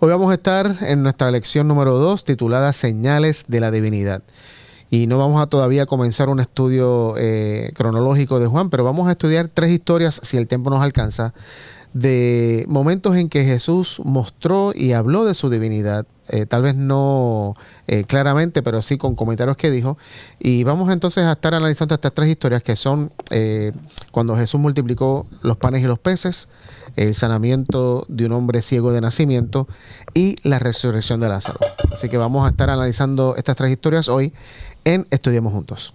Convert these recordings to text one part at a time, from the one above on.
Hoy vamos a estar en nuestra lección número 2 titulada Señales de la Divinidad. Y no vamos a todavía comenzar un estudio cronológico de Juan, pero vamos a estudiar 3 historias, si el tiempo nos alcanza, de momentos en que Jesús mostró y habló de su divinidad. Tal vez no claramente, pero sí con comentarios que dijo. Y vamos entonces a estar analizando estas 3 historias que son cuando Jesús multiplicó los panes y los peces, el sanamiento de un hombre ciego de nacimiento y la resurrección de Lázaro. Así que vamos a estar analizando estas 3 historias hoy en Estudiemos Juntos.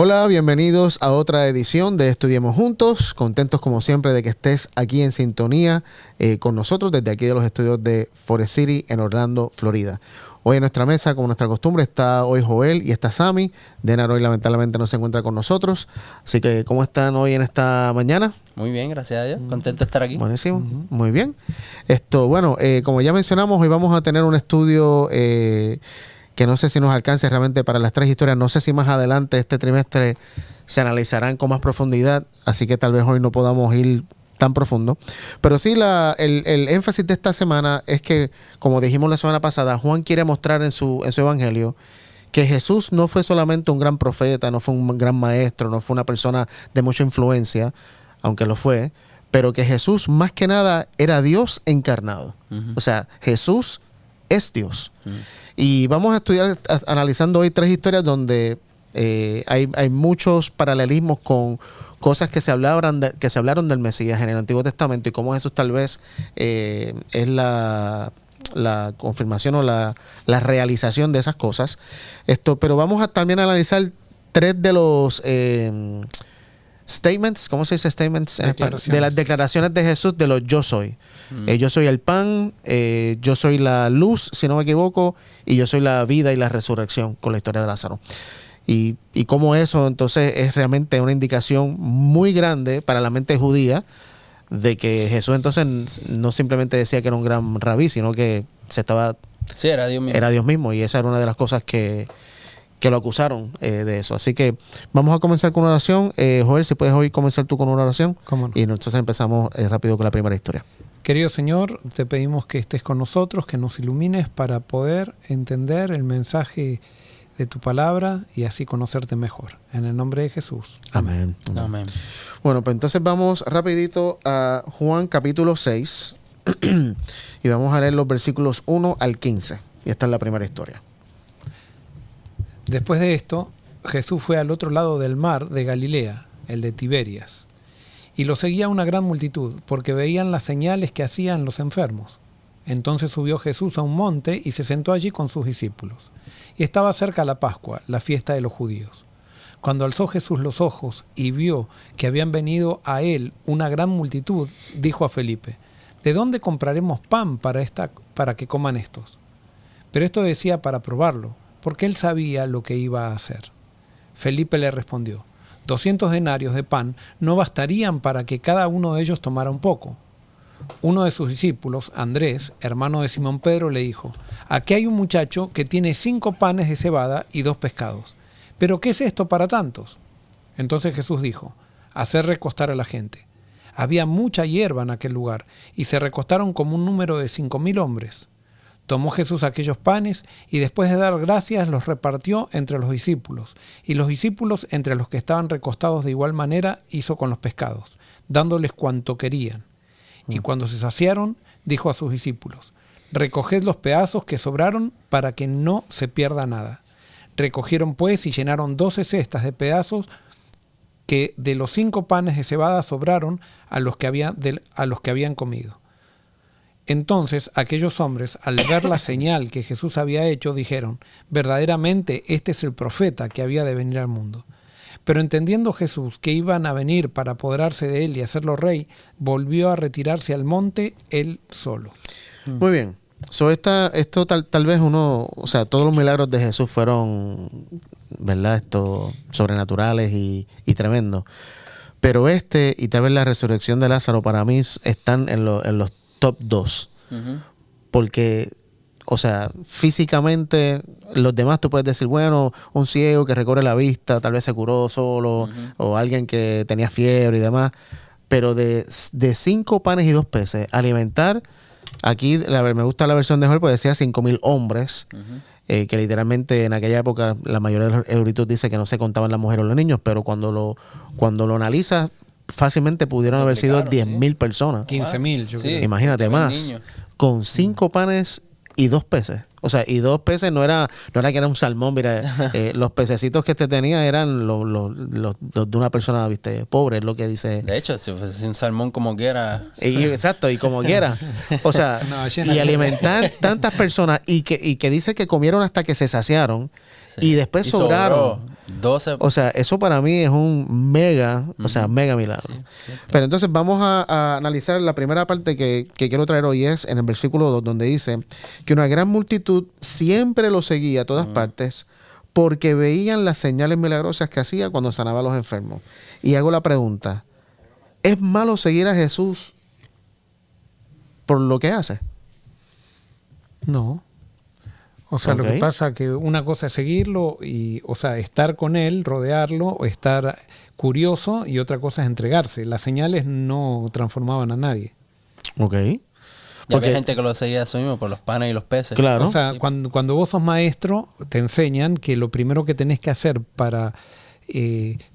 Hola, bienvenidos a otra edición de Estudiemos Juntos. Contentos como siempre de que estés aquí en sintonía con nosotros desde aquí de los estudios de Forest City en Orlando, Florida. Hoy en nuestra mesa, como nuestra costumbre, está hoy Joel y está Sammy. Denar hoy lamentablemente no se encuentra con nosotros. Así que, ¿cómo están hoy en esta mañana? Muy bien, gracias a Dios. Contento de estar aquí. Buenísimo, muy bien. Bueno, como ya mencionamos, hoy vamos a tener un estudio que no sé si nos alcance realmente para las 3 historias. No sé si más adelante este trimestre se analizarán con más profundidad, así que tal vez hoy no podamos ir tan profundo. Pero sí, el énfasis de esta semana es que, como dijimos la semana pasada, Juan quiere mostrar en su evangelio que Jesús no fue solamente un gran profeta, no fue un gran maestro, no fue una persona de mucha influencia, aunque lo fue, pero que Jesús más que nada era Dios encarnado. O sea, Jesús es Dios. Y vamos a estudiar analizando hoy 3 historias donde hay muchos paralelismos con cosas que se hablaron del Mesías en el Antiguo Testamento y cómo Jesús tal vez es la confirmación o la realización de esas cosas. Pero vamos a también analizar 3 de los statements, ¿cómo se dice statements? De las declaraciones de Jesús de los yo soy. Yo soy el pan, yo soy la luz, si no me equivoco, y yo soy la vida y la resurrección, con la historia de Lázaro. Y cómo eso entonces es realmente una indicación muy grande para la mente judía de que Jesús entonces no simplemente decía que era un gran rabí, sino que era Dios mismo. Era Dios mismo, y esa era una de las cosas que lo acusaron de eso. Así que vamos a comenzar con una oración. Joel, si puedes hoy comenzar tú con una oración. ¿Cómo no? Y entonces empezamos rápido con la primera historia. Querido Señor, te pedimos que estés con nosotros, que nos ilumines para poder entender el mensaje de tu palabra y así conocerte mejor. En el nombre de Jesús. Amén. Amén. Bueno, pues entonces vamos rapidito a Juan capítulo 6 y vamos a leer los versículos 1 al 15. Y esta es la primera historia. Después de esto, Jesús fue al otro lado del mar de Galilea, el de Tiberias, y lo seguía una gran multitud, porque veían las señales que hacían los enfermos. Entonces subió Jesús a un monte y se sentó allí con sus discípulos. Y estaba cerca la Pascua, la fiesta de los judíos. Cuando alzó Jesús los ojos y vio que habían venido a él una gran multitud, dijo a Felipe: ¿de dónde compraremos pan para que coman estos? Pero esto decía para probarlo, porque él sabía lo que iba a hacer. Felipe le respondió: 200 denarios de pan no bastarían para que cada uno de ellos tomara un poco. Uno de sus discípulos, Andrés, hermano de Simón Pedro, le dijo: aquí hay un muchacho que tiene 5 panes de cebada y 2 pescados. ¿Pero qué es esto para tantos? Entonces Jesús dijo: hacer recostar a la gente. Había mucha hierba en aquel lugar, y se recostaron como un número de 5,000 hombres. Tomó Jesús aquellos panes y después de dar gracias los repartió entre los discípulos, y los discípulos entre los que estaban recostados de igual manera hizo con los pescados, dándoles cuanto querían. Y cuando se saciaron, dijo a sus discípulos: recoged los pedazos que sobraron para que no se pierda nada. Recogieron pues y llenaron 12 cestas de pedazos que de los 5 panes de cebada sobraron a los que habían comido. Entonces aquellos hombres, al ver la señal que Jesús había hecho, dijeron: verdaderamente este es el profeta que había de venir al mundo. Pero entendiendo Jesús que iban a venir para apoderarse de él y hacerlo rey, volvió a retirarse al monte él solo. Muy bien. Esto tal vez o sea, todos los milagros de Jesús fueron, ¿verdad? Sobrenaturales y tremendos. Pero y tal vez la resurrección de Lázaro para mí están en los top 2. Uh-huh. Porque, o sea, físicamente los demás tú puedes decir, bueno, un ciego que recobre la vista, tal vez se curó solo, uh-huh. O alguien que tenía fiebre y demás. Pero de 5 panes y 2 peces, alimentar, aquí me gusta la versión de Joel, porque decía 5,000 hombres, uh-huh. Que literalmente en aquella época la mayoría de los eruditos dice que no se contaban las mujeres o los niños, pero cuando lo analizas, fácilmente pudieron haber sido 10,000 personas. 15,000, yo creo. Imagínate más. Con 5 panes y 2 peces. O sea, y 2 peces no era que era un salmón, mira, los pececitos que tenía eran los de una persona, viste, pobre, es lo que dice. De hecho, si fuese un salmón como quiera. Exacto, y como quiera. O sea, y alimentar tantas personas y que dice que comieron hasta que se saciaron. Sí. Y después sobraron. 12. O sea, eso para mí es un mega, uh-huh. O sea, mega milagro. Sí, pero entonces vamos a analizar la primera parte que quiero traer hoy, es en el versículo 2, donde dice que una gran multitud siempre lo seguía a todas uh-huh. partes, porque veían las señales milagrosas que hacía cuando sanaba a los enfermos. Y hago la pregunta, ¿es malo seguir a Jesús por lo que hace? No. O sea, okay. Lo que pasa es que una cosa es seguirlo o sea, estar con él, rodearlo, o estar curioso, y otra cosa es entregarse. Las señales no transformaban a nadie. Ok. Porque había gente que lo seguía eso mismo por los panes y los peces. Claro. O sea, cuando vos sos maestro, te enseñan que lo primero que tenés que hacer para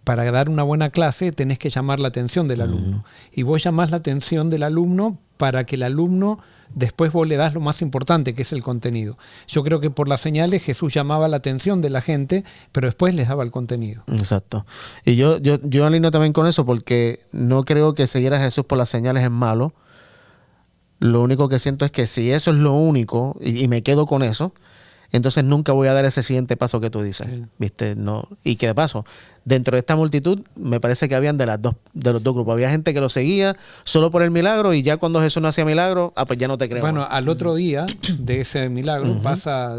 dar una buena clase, tenés que llamar la atención del alumno. Y vos llamás la atención del alumno para que el alumno después vos le das lo más importante, que es el contenido. Yo creo que por las señales Jesús llamaba la atención de la gente, pero después les daba el contenido. Exacto. Y yo alineo también con eso, porque no creo que seguir a Jesús por las señales es malo. Lo único que siento es que si eso es lo único, y me quedo con eso, entonces nunca voy a dar ese siguiente paso que tú dices. Sí. ¿Viste? No. Y que de paso, dentro de esta multitud, me parece que habían de los dos grupos. Había gente que lo seguía solo por el milagro, y ya cuando Jesús no hacía milagro, pues ya no te creo. Bueno, al otro día de ese milagro uh-huh. pasa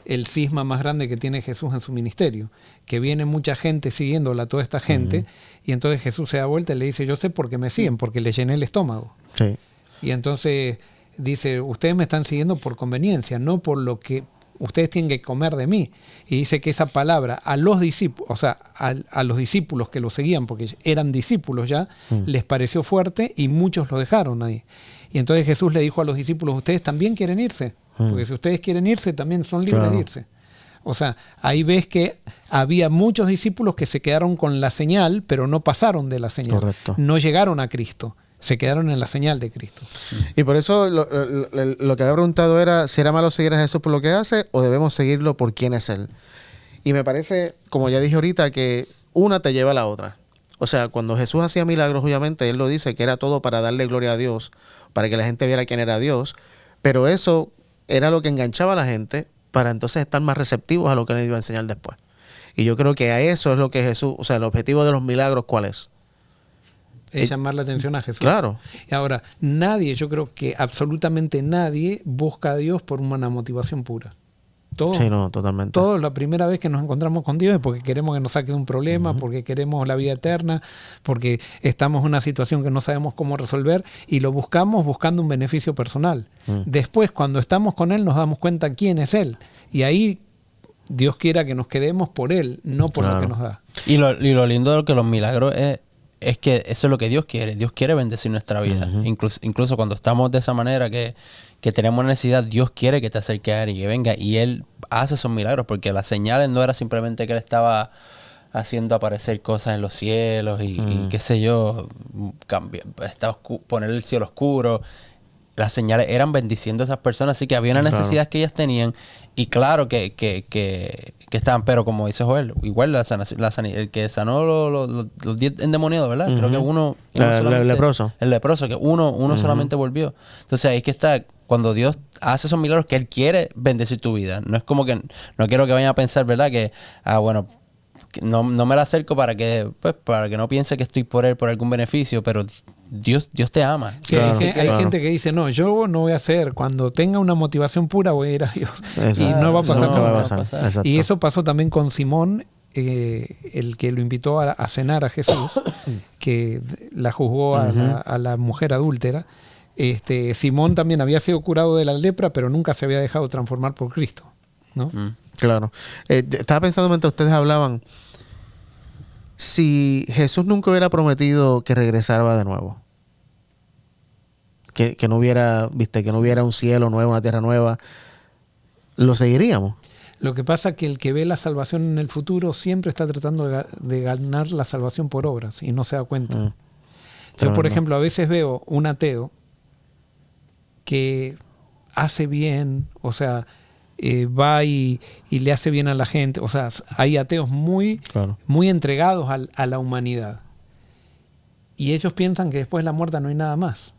el cisma más grande que tiene Jesús en su ministerio, que viene mucha gente siguiéndola a toda esta gente, uh-huh. y entonces Jesús se da vuelta y le dice, yo sé por qué me siguen, porque le llené el estómago. Sí. Y entonces dice, ustedes me están siguiendo por conveniencia, no por lo que ustedes tienen que comer de mí. Y dice que esa palabra a los discípulos, o sea, a los discípulos que lo seguían, porque eran discípulos ya, les pareció fuerte, y muchos lo dejaron ahí. Y entonces Jesús le dijo a los discípulos, ustedes también quieren irse, porque si ustedes quieren irse, también son libres de irse. O sea, ahí ves que había muchos discípulos que se quedaron con la señal, pero no pasaron de la señal. Correcto. No llegaron a Cristo. Se quedaron en la señal de Cristo. Y por eso lo que había preguntado era si era malo seguir a Jesús por lo que hace, o debemos seguirlo por quién es Él. Y me parece, como ya dije ahorita, que una te lleva a la otra. O sea, cuando Jesús hacía milagros, obviamente, Él lo dice, que era todo para darle gloria a Dios, para que la gente viera quién era Dios. Pero eso era lo que enganchaba a la gente para entonces estar más receptivos a lo que Él iba a enseñar después. Y yo creo que a eso es lo que Jesús, o sea, el objetivo de los milagros, ¿cuál es? Es llamar la atención a Jesús. Claro. Y ahora, yo creo que absolutamente nadie busca a Dios por una motivación pura. Todos, sí, no, totalmente. Todos, la primera vez que nos encontramos con Dios es porque queremos que nos saque de un problema, uh-huh. porque queremos la vida eterna, porque estamos en una situación que no sabemos cómo resolver, y lo buscamos buscando un beneficio personal. Después, cuando estamos con Él, nos damos cuenta quién es Él. Y ahí Dios quiera que nos quedemos por Él, no por lo que nos da. Y lo lindo de que los milagros es que eso es lo que Dios quiere. Dios quiere bendecir nuestra vida. Uh-huh. Incluso cuando estamos de esa manera que tenemos necesidad, Dios quiere que te acerques a Él y que venga. Y Él hace esos milagros, porque las señales no era simplemente que Él estaba haciendo aparecer cosas en los cielos y qué sé yo, poner el cielo oscuro. Las señales eran bendiciendo a esas personas, así que había una necesidad que ellas tenían, y claro que estaban, pero como dice Joel, igual el que sanó los 10 endemoniados, ¿verdad? Uh-huh. Creo que uno el leproso. El leproso, que uno uh-huh. solamente volvió. Entonces ahí es que está, cuando Dios hace esos milagros, que Él quiere bendecir tu vida. No es como que, no quiero que vayan a pensar, ¿verdad? Que, bueno, no me la acerco para que no piense que estoy por Él por algún beneficio, pero Dios te ama. Sí, Claro, hay claro. gente que dice, no, yo no voy a hacer, cuando tenga una motivación pura voy a ir a Dios. Eso. Y no va a pasar Nunca va a nada. pasar. Exacto. Y eso pasó también con Simón, el que lo invitó a cenar a Jesús, que la juzgó a la mujer adúltera. Simón también había sido curado de la lepra, pero nunca se había dejado transformar por Cristo, ¿no? Claro. Estaba pensando mientras ustedes hablaban, si Jesús nunca hubiera prometido que regresara de nuevo, que no hubiera, que no hubiera un cielo nuevo, una tierra nueva, ¿lo seguiríamos? Lo que pasa es que el que ve la salvación en el futuro siempre está tratando de ganar la salvación por obras y no se da cuenta. Yo, por Tremendo. ejemplo, a veces veo un ateo que hace bien, o sea, va y le hace bien a la gente. O sea, hay ateos muy, Claro. muy entregados a la humanidad. Y ellos piensan que después de la muerte no hay nada más.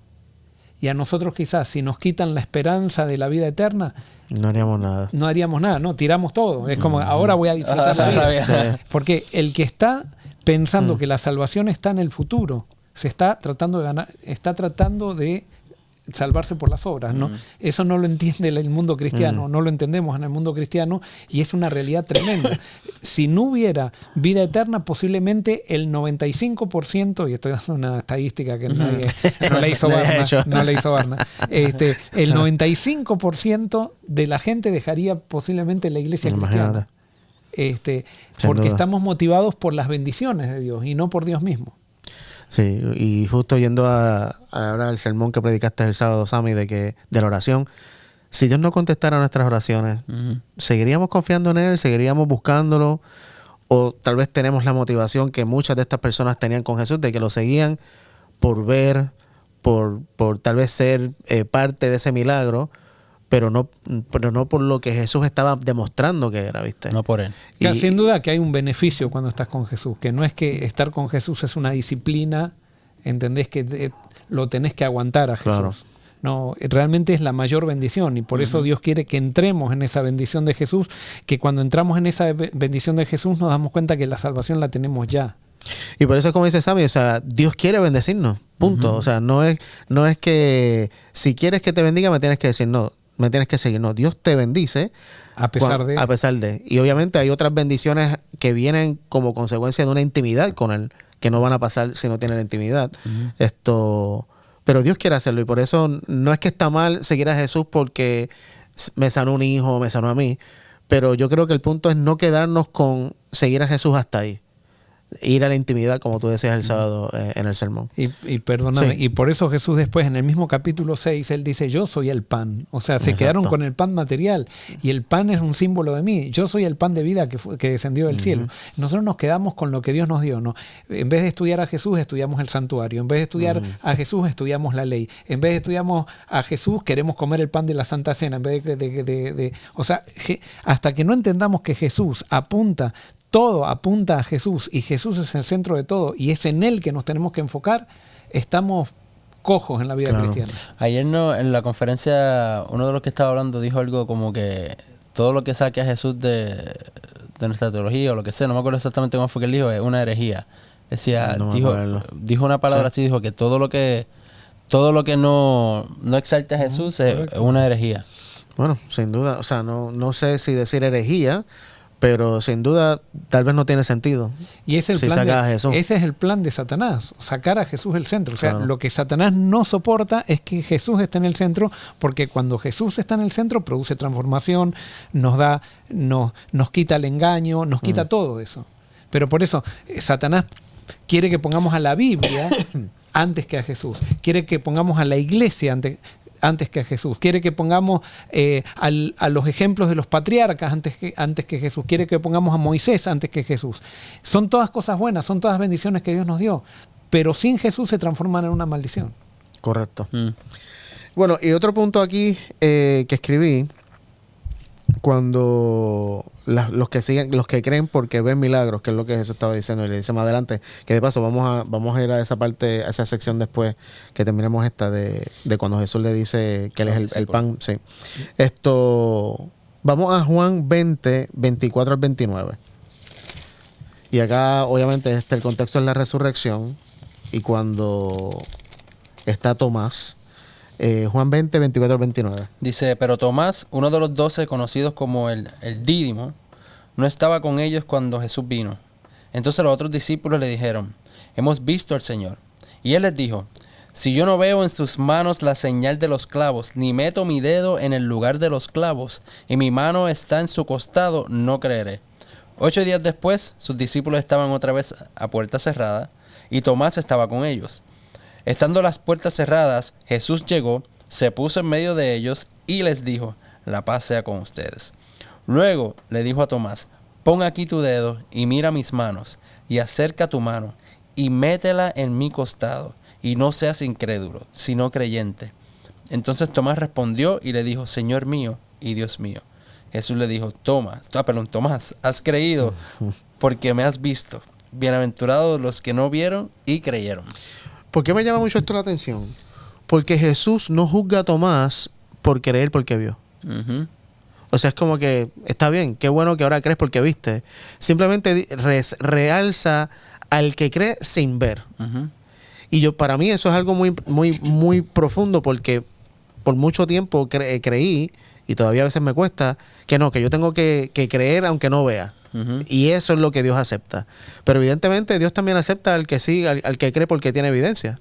Y a nosotros quizás, si nos quitan la esperanza de la vida eterna, No haríamos nada. no haríamos nada, no, tiramos todo. Es como, ahora voy a disfrutar la vida. Sí. Porque el que está pensando que la salvación está en el futuro, se está tratando de ganar, está tratando de salvarse por las obras, ¿no? Eso no lo entiende el mundo cristiano, no lo entendemos en el mundo cristiano y es una realidad tremenda. Si no hubiera vida eterna, posiblemente el 95%, y estoy dando una estadística que no la hizo Barna, el 95% de la gente dejaría posiblemente la iglesia cristiana. Imagínate. Porque duda. estamos motivados por las bendiciones de Dios y no por Dios mismo. Sí, y justo yendo ahora al sermón que predicaste el sábado, Sammy, de la oración, si Dios no contestara nuestras oraciones, ¿seguiríamos confiando en Él? ¿Seguiríamos buscándolo? O tal vez tenemos la motivación que muchas de estas personas tenían con Jesús, de que lo seguían por ver, por tal vez ser parte de ese milagro, pero no por lo que Jesús estaba demostrando que era, ¿viste? No por él. O sea, sin duda que hay un beneficio cuando estás con Jesús, que no es que estar con Jesús es una disciplina, entendés que lo tenés que aguantar a Jesús. Claro. No, realmente es la mayor bendición y por eso Dios quiere que entremos en esa bendición de Jesús, que cuando entramos en esa bendición de Jesús nos damos cuenta que la salvación la tenemos ya. Y por eso, como dice Sammy, o sea, Dios quiere bendecirnos, punto. O sea, no es que si quieres que te bendiga me tienes que decir no. Me tienes que seguir. No, Dios te bendice A pesar de... A pesar de. Y obviamente hay otras bendiciones que vienen como consecuencia de una intimidad con Él, que no van a pasar si no tienen la intimidad. Pero Dios quiere hacerlo y por eso no es que está mal seguir a Jesús porque me sanó un hijo, me sanó a mí. Pero yo creo que el punto es no quedarnos con seguir a Jesús hasta ahí. Ir a la intimidad, como tú decías el sábado en el sermón. Y perdóname, Sí. y por eso Jesús después en el mismo capítulo 6, él dice, yo soy el pan. O sea, se Exacto. quedaron con el pan material y el pan es un símbolo de mí. Yo soy el pan de vida que descendió del cielo. Nosotros nos quedamos con lo que Dios nos dio, ¿no? En vez de estudiar a Jesús, estudiamos el santuario. En vez de estudiar a Jesús, estudiamos la ley. En vez de estudiamos a Jesús, queremos comer el pan de la Santa Cena. En vez o sea, hasta que no entendamos que Jesús todo apunta a Jesús y Jesús es el centro de todo y es en Él que nos tenemos que enfocar, estamos cojos en la vida Claro. cristiana. Ayer en la conferencia, uno de los que estaba hablando dijo algo como que todo lo que saque a Jesús de nuestra teología o lo que sea, no me acuerdo exactamente cómo fue que él dijo, es una herejía. Decía, No me acuerdo. dijo una palabra así, dijo que todo lo que no exalte a Jesús es una herejía. Bueno, sin duda, o sea, no sé si decir herejía, pero sin duda tal vez no tiene sentido. Y es el si plan sacas a Jesús. ese es el plan de Satanás, sacar a Jesús del centro. O sea, Claro. lo que Satanás no soporta es que Jesús esté en el centro, porque cuando Jesús está en el centro produce transformación, nos quita el engaño, nos quita todo eso. Pero por eso Satanás quiere que pongamos a la Biblia antes que a Jesús. Quiere que pongamos a la iglesia antes que a Jesús. Quiere que pongamos a los ejemplos de los patriarcas antes que Jesús. Quiere que pongamos a Moisés antes que Jesús. Son todas cosas buenas, son todas bendiciones que Dios nos dio, pero sin Jesús se transforman en una maldición. Correcto. Bueno, y otro punto aquí que escribí, cuando los que creen porque ven milagros, que es lo que Jesús estaba diciendo, y le dice más adelante, que de paso vamos a ir a esa parte, a esa sección después que terminemos esta de cuando Jesús le dice que él es el pan. Sí. Vamos a Juan 20, 24 al 29. Y acá obviamente el contexto es la resurrección, y cuando está Tomás. Juan 20, 24, 29. Dice, pero Tomás, uno de los 12 conocidos como el Dídimo, no estaba con ellos cuando Jesús vino. Entonces los otros discípulos le dijeron, hemos visto al Señor. Y él les dijo, si yo no veo en sus manos la señal de los clavos, ni meto mi dedo en el lugar de los clavos, y mi mano está en su costado, no creeré. 8 días después, sus discípulos estaban otra vez a puerta cerrada, y Tomás estaba con ellos. Estando las puertas cerradas, Jesús llegó, se puso en medio de ellos, y les dijo, la paz sea con ustedes. Luego le dijo a Tomás, pon aquí tu dedo, y mira mis manos, y acerca tu mano, y métela en mi costado, y no seas incrédulo, sino creyente. Entonces Tomás respondió y le dijo, Señor mío y Dios mío. Jesús le dijo, Tomás, has creído porque me has visto. Bienaventurados los que no vieron y creyeron. ¿Por qué me llama mucho esto la atención? Porque Jesús no juzga a Tomás por creer porque vio. Uh-huh. O sea, es como que está bien, qué bueno que ahora crees porque viste. Simplemente realza al que cree sin ver. Uh-huh. Y para mí eso es algo muy profundo, porque por mucho tiempo creí, y todavía a veces me cuesta, que yo tengo que creer aunque no vea. Uh-huh. Y eso es lo que Dios acepta. Pero evidentemente Dios también acepta al que sí, al que cree porque tiene evidencia.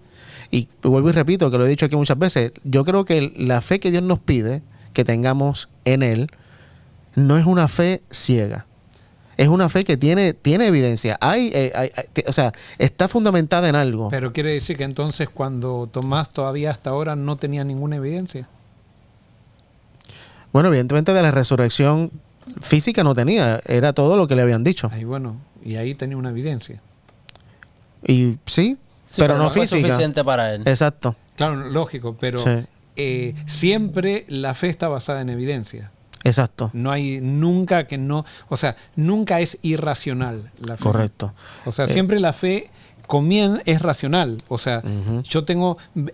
Y vuelvo y repito, que lo he dicho aquí muchas veces, yo creo que la fe que Dios nos pide que tengamos en Él no es una fe ciega. Es una fe que tiene evidencia. O sea, está fundamentada en algo. Pero quiere decir que entonces cuando Tomás todavía hasta ahora no tenía ninguna evidencia. Bueno, evidentemente de la resurrección física no tenía. Era todo lo que le habían dicho. Y ahí tenía una evidencia. Y sí, pero no fue física. suficiente para él. Exacto. Claro, lógico, pero sí. Siempre la fe está basada en evidencia. Exacto. No hay nunca que no, o sea, nunca es irracional la fe. Correcto. O sea, siempre la fe es racional. O sea, yo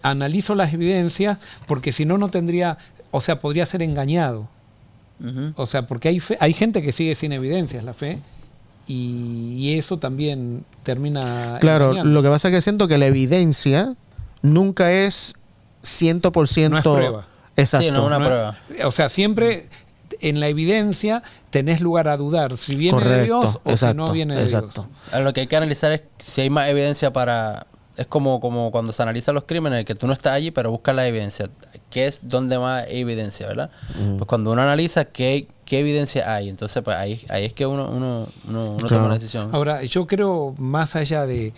analizo las evidencias porque si no, no tendría, o sea, podría ser engañado. Uh-huh. O sea, porque hay gente que sigue sin evidencias la fe y eso también termina Claro, engañando. lo que pasa es que siento que la evidencia nunca es 100%. No es prueba. Exacto. Sí, no es una No prueba. O sea, siempre en la evidencia tenés lugar a dudar si viene de Dios o si no viene de Dios. Lo que hay que analizar es si hay más evidencia para... Es como cuando se analizan los crímenes, que tú no estás allí, pero buscas la evidencia. ¿Qué es donde más hay evidencia, verdad? Pues cuando uno analiza qué evidencia hay, entonces pues ahí es que uno toma una decisión. Ahora, yo creo, más allá de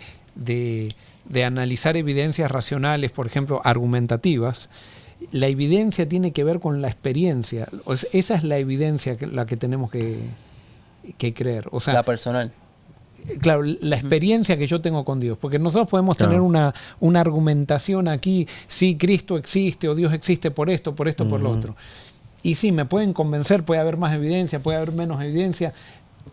analizar evidencias racionales, por ejemplo, argumentativas, la evidencia tiene que ver con la experiencia. O sea, esa es la evidencia la que tenemos que creer. O sea, la personal. Claro, la experiencia que yo tengo con Dios. Porque nosotros podemos tener una argumentación aquí, sí, Cristo existe o Dios existe por esto, por lo otro. Y sí, me pueden convencer, puede haber más evidencia, puede haber menos evidencia,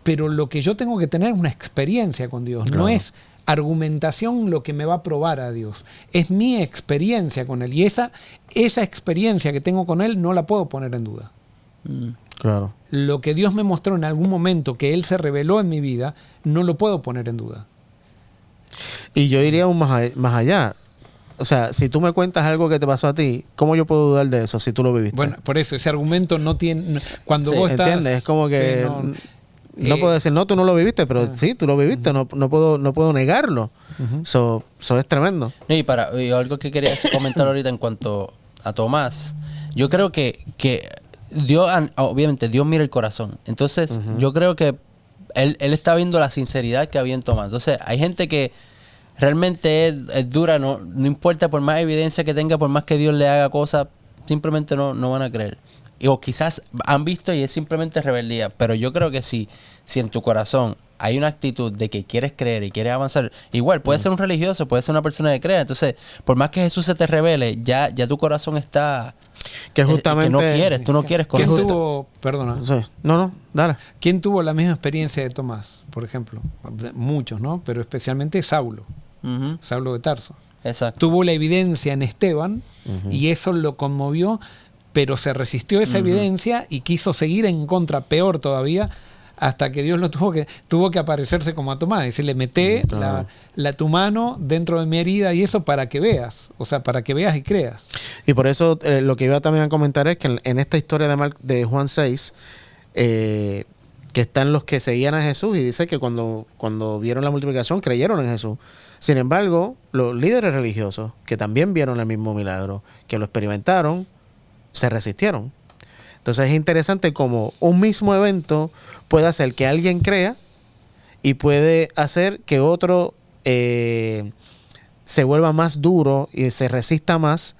pero lo que yo tengo que tener es una experiencia con Dios. No es argumentación lo que me va a probar a Dios. Es mi experiencia con Él. Y esa experiencia que tengo con Él no la puedo poner en duda. Claro. Lo que Dios me mostró en algún momento que Él se reveló en mi vida, no lo puedo poner en duda. Y yo iría aún más allá. O sea, si tú me cuentas algo que te pasó a ti, ¿cómo yo puedo dudar de eso si tú lo viviste? Bueno, por eso ese argumento no tiene... Cuando vos estás... ¿Entiendes? Es como que... Sí, no puedo decir, no, tú no lo viviste, pero sí, tú lo viviste, no puedo negarlo. Eso es tremendo. Y algo que quería comentar ahorita en cuanto a Tomás, yo creo que Dios, obviamente, Dios mira el corazón. Entonces, yo creo que él está viendo la sinceridad que había en Tomás. Entonces, hay gente que realmente es dura, no importa por más evidencia que tenga, por más que Dios le haga cosas, simplemente no van a creer. O quizás han visto y es simplemente rebeldía. Pero yo creo que si en tu corazón hay una actitud de que quieres creer y quieres avanzar, igual puede ser un religioso, puede ser una persona que crea. Entonces, por más que Jesús se te revele, ya tu corazón está... Que justamente... que tú no quieres con ¿Quién esto. tuvo... Perdona. Sí. No, dale. ¿Quién tuvo la misma experiencia de Tomás, por ejemplo? Muchos, ¿no? Pero especialmente Saulo. Uh-huh. Saulo de Tarso. Exacto. Tuvo la evidencia en Esteban y eso lo conmovió, pero se resistió a esa evidencia y quiso seguir en contra, peor todavía, hasta que Dios lo tuvo que aparecerse como a Tomás, decirle, mete tu mano dentro de mi herida y eso para que veas, o sea, para que veas y creas. Y por eso lo que iba también a comentar es que en esta historia de Juan 6, que están los que seguían a Jesús y dice que cuando vieron la multiplicación creyeron en Jesús. Sin embargo, los líderes religiosos que también vieron el mismo milagro, que lo experimentaron, se resistieron. Entonces es interesante cómo un mismo evento puede hacer que alguien crea y puede hacer que otro se vuelva más duro y se resista más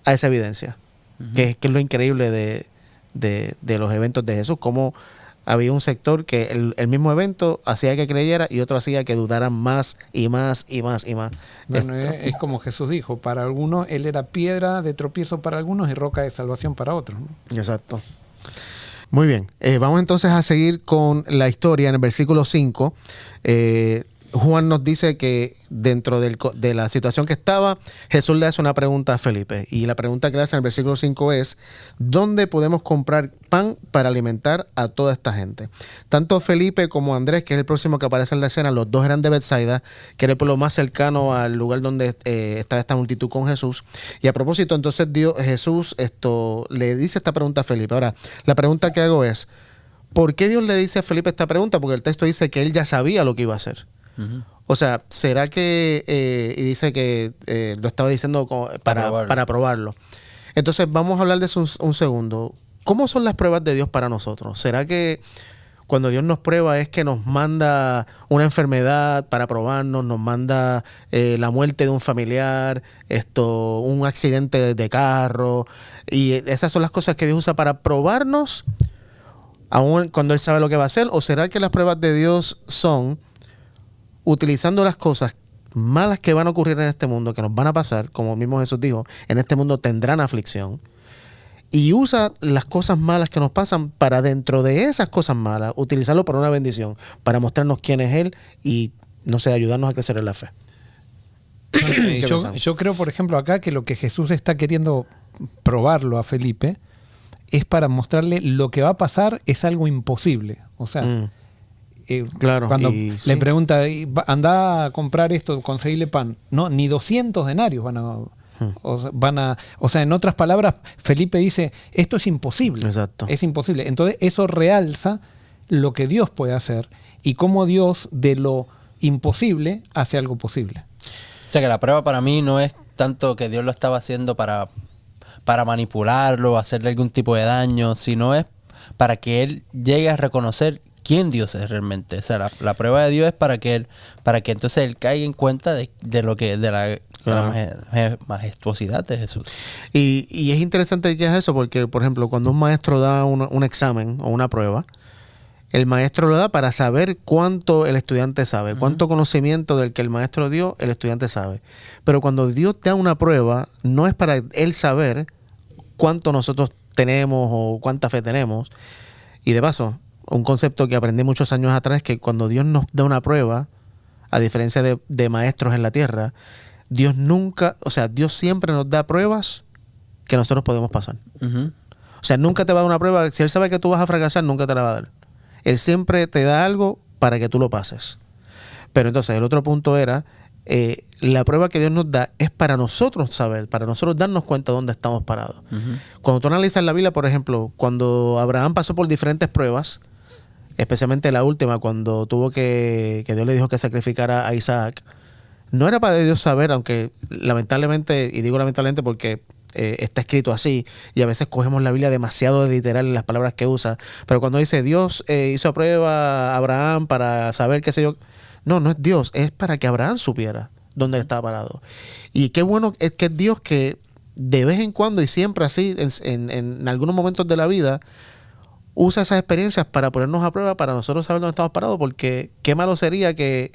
a esa evidencia. Uh-huh. Que es lo increíble de los eventos de Jesús, cómo había un sector que el mismo evento hacía que creyera y otro hacía que dudaran más y más y más y más. Bueno, es como Jesús dijo, para algunos él era piedra de tropiezo para algunos y roca de salvación para otros, ¿no? Exacto. Muy bien, vamos entonces a seguir con la historia en el versículo 5. Juan nos dice que dentro de la situación que estaba, Jesús le hace una pregunta a Felipe. Y la pregunta que le hace en el versículo 5 es: ¿dónde podemos comprar pan para alimentar a toda esta gente? Tanto Felipe como Andrés, que es el próximo que aparece en la escena, los dos eran de Betsaida, que era el pueblo más cercano al lugar donde estaba esta multitud con Jesús. Y a propósito, entonces Jesús le dice esta pregunta a Felipe. Ahora, la pregunta que hago es: ¿por qué Dios le dice a Felipe esta pregunta? Porque el texto dice que él ya sabía lo que iba a hacer. Uh-huh. O sea, ¿será que, y dice que lo estaba diciendo para probarlo? Entonces vamos a hablar de eso un segundo. ¿Cómo son las pruebas de Dios para nosotros? ¿Será que cuando Dios nos prueba es que nos manda una enfermedad para probarnos, nos manda la muerte de un familiar, un accidente de carro, y esas son las cosas que Dios usa para probarnos aun cuando Él sabe lo que va a hacer? ¿O será que las pruebas de Dios son utilizando las cosas malas que van a ocurrir en este mundo, que nos van a pasar, como mismo Jesús dijo, en este mundo tendrán aflicción, y usa las cosas malas que nos pasan para dentro de esas cosas malas utilizarlo para una bendición, para mostrarnos quién es Él y, no sé, ayudarnos a crecer en la fe? Yo creo, por ejemplo, acá que lo que Jesús está queriendo probarlo a Felipe es para mostrarle lo que va a pasar es algo imposible. O sea, claro, cuando le pregunta, anda a comprar esto, conseguirle pan, no, ni 200 denarios o sea, en otras palabras, Felipe dice, esto es imposible. Exacto. Es imposible. Entonces eso realza lo que Dios puede hacer y cómo Dios de lo imposible hace algo posible. O sea que la prueba para mí no es tanto que Dios lo estaba haciendo para manipularlo, hacerle algún tipo de daño, sino es para que él llegue a reconocer quién Dios es realmente. O sea, la prueba de Dios es para que entonces él caiga en cuenta de la majestuosidad de Jesús. Y es interesante que es eso, porque, por ejemplo, cuando un maestro da un examen o una prueba, el maestro lo da para saber cuánto el estudiante sabe, cuánto conocimiento del que el maestro dio, el estudiante sabe. Pero cuando Dios da una prueba, no es para él saber cuánto nosotros tenemos o cuánta fe tenemos. Y de paso, un concepto que aprendí muchos años atrás es que cuando Dios nos da una prueba, a diferencia de maestros en la tierra, Dios siempre nos da pruebas que nosotros podemos pasar. Uh-huh. O sea, nunca te va a dar una prueba. Si Él sabe que tú vas a fracasar, nunca te la va a dar. Él siempre te da algo para que tú lo pases. Pero entonces el otro punto era, la prueba que Dios nos da es para nosotros saber, para nosotros darnos cuenta de dónde estamos parados. Uh-huh. Cuando tú analizas la Biblia, por ejemplo, cuando Abraham pasó por diferentes pruebas, especialmente la última, cuando tuvo que Dios le dijo que sacrificara a Isaac, no era para Dios saber, aunque lamentablemente, y digo lamentablemente porque está escrito así, y a veces cogemos la Biblia demasiado literal en las palabras que usa, pero cuando dice Dios hizo a prueba a Abraham para saber qué sé yo, no es Dios, es para que Abraham supiera dónde él estaba parado. Y qué bueno es que es Dios que de vez en cuando y siempre así, en algunos momentos de la vida, usa esas experiencias para ponernos a prueba, para nosotros saber dónde estamos parados, porque qué malo sería que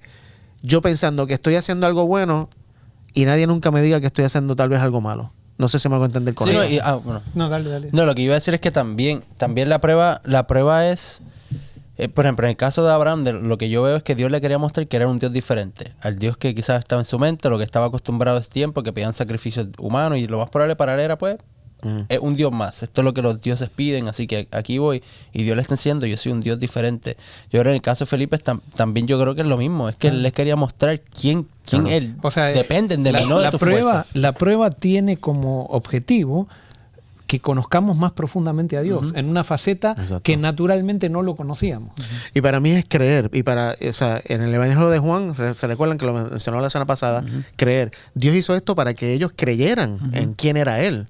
yo pensando que estoy haciendo algo bueno y nadie nunca me diga que estoy haciendo tal vez algo malo. No sé si me hago entender con eso. No, dale. No, lo que iba a decir es que también la prueba es, por ejemplo, en el caso de Abraham, lo que yo veo es que Dios le quería mostrar que era un Dios diferente. Al Dios que quizás estaba en su mente, lo que estaba acostumbrado a ese tiempo, que pedían sacrificios humanos, y lo más probable para él era, pues, es un Dios más. Esto es lo que los dioses piden, así que aquí voy. Y Dios le está diciendo, yo soy un Dios diferente. Yo creo en el caso de Felipe también yo creo que es lo mismo. Es que él les quería mostrar quién él. O sea, dependen de mí, no de tu fuerza. La prueba tiene como objetivo que conozcamos más profundamente a Dios en una faceta que naturalmente no lo conocíamos. Y para mí es creer. Y o sea, en el Evangelio de Juan, se recuerdan que lo mencionó la semana pasada, creer. Dios hizo esto para que ellos creyeran en quién era Él.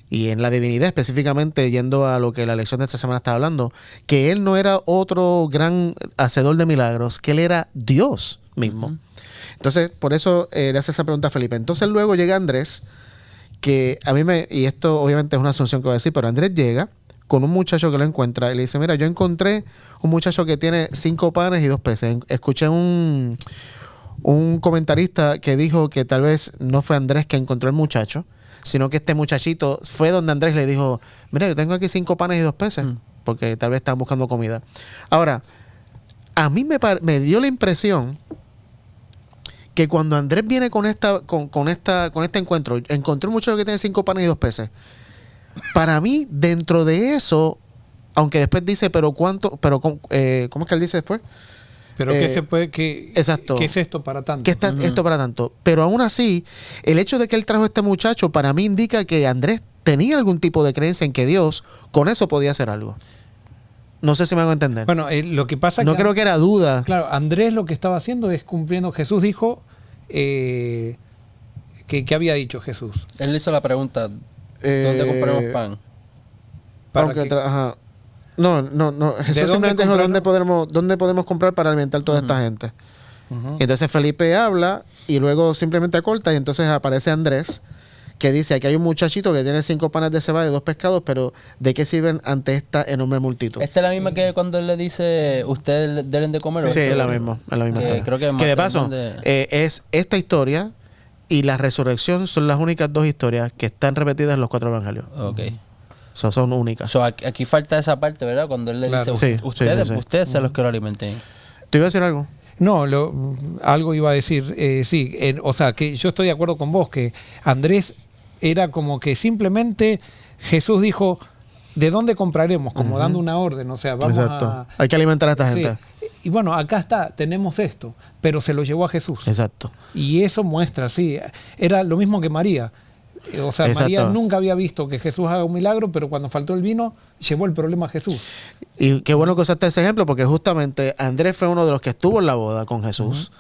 Y en la divinidad, específicamente, yendo a lo que la lección de esta semana estaba hablando, que Él no era otro gran hacedor de milagros, que Él era Dios mismo. Entonces, por eso le hace esa pregunta a Felipe. Entonces luego llega Andrés, que a mí y esto obviamente es una asunción que voy a decir, pero Andrés llega con un muchacho que lo encuentra y le dice, mira, yo encontré un muchacho que tiene 5 panes y 2 peces. Escuché un comentarista que dijo que tal vez no fue Andrés que encontró el muchacho, sino que este muchachito fue donde Andrés le dijo, mira, yo tengo aquí 5 panes y 2 peces, porque tal vez estaban buscando comida. Ahora, a mí me dio la impresión que cuando Andrés viene con este encuentro, encontré un muchacho que tiene 5 panes y 2 peces. Para mí, dentro de eso, aunque después dice, ¿cómo es que él dice después? Pero exacto. ¿qué es esto para tanto? ¿Qué está esto para tanto? Pero aún así, el hecho de que él trajo a este muchacho, para mí indica que Andrés tenía algún tipo de creencia en que Dios con eso podía hacer algo. No sé si me hago entender. Bueno, lo que pasa no creo que era duda. Claro, Andrés lo que estaba haciendo es cumpliendo. Jesús dijo ¿qué había dicho Jesús? Él hizo la pregunta, ¿dónde compramos pan? No. Jesús simplemente dijo ¿dónde podemos comprar para alimentar toda esta gente? Y entonces Felipe habla y luego simplemente acorta y entonces aparece Andrés, que dice, aquí hay un muchachito que tiene 5 panes de cebada y 2 pescados, pero ¿de qué sirven ante esta enorme multitud? ¿Esta es la misma que cuando él le dice, ustedes deben de comer? Sí, es la misma historia. Creo que de paso, es esta historia y la resurrección son las únicas 2 historias que están repetidas en los 4 evangelios. Ok. Son únicas. Aquí falta esa parte, ¿verdad? Cuando él le dice, ustedes son los que lo alimenten. ¿Te iba a decir algo? No, algo iba a decir. O sea, que yo estoy de acuerdo con vos, que Andrés era como que simplemente Jesús dijo, ¿de dónde compraremos? Como dando una orden, o sea, vamos hay que alimentar a esta gente. Y bueno, acá está, tenemos esto, pero se lo llevó a Jesús. Exacto. Y eso muestra, era lo mismo que María. O sea, María nunca había visto que Jesús haga un milagro, pero cuando faltó el vino, llevó el problema a Jesús. Y qué bueno que usaste ese ejemplo, porque justamente Andrés fue uno de los que estuvo en la boda con Jesús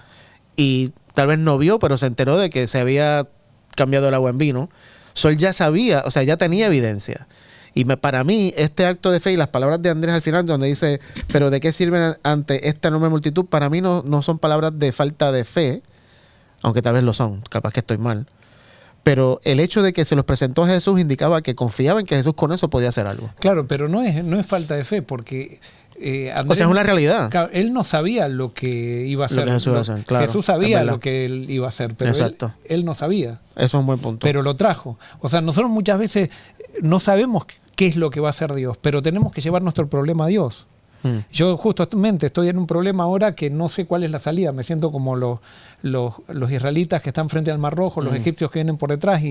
y tal vez no vio, pero se enteró de que se había cambiado el agua en vino. Él ya sabía, o sea, ya tenía evidencia. Y para mí, este acto de fe y las palabras de Andrés al final, donde dice, pero ¿de qué sirven ante esta enorme multitud? Para mí no son palabras de falta de fe, aunque tal vez lo son, capaz que estoy mal. Pero el hecho de que se los presentó a Jesús indicaba que confiaba en que Jesús con eso podía hacer algo. Claro, pero no es falta de fe, porque Andrés, o sea, es una realidad. Él no sabía lo que iba a hacer. Jesús sabía lo que él iba a hacer, pero él no sabía. Eso es un buen punto. Pero lo trajo. O sea, nosotros muchas veces no sabemos qué es lo que va a hacer Dios, pero tenemos que llevar nuestro problema a Dios. Yo justamente estoy en un problema ahora que no sé cuál es la salida. Me siento como los israelitas que están frente al Mar Rojo, los egipcios que vienen por detrás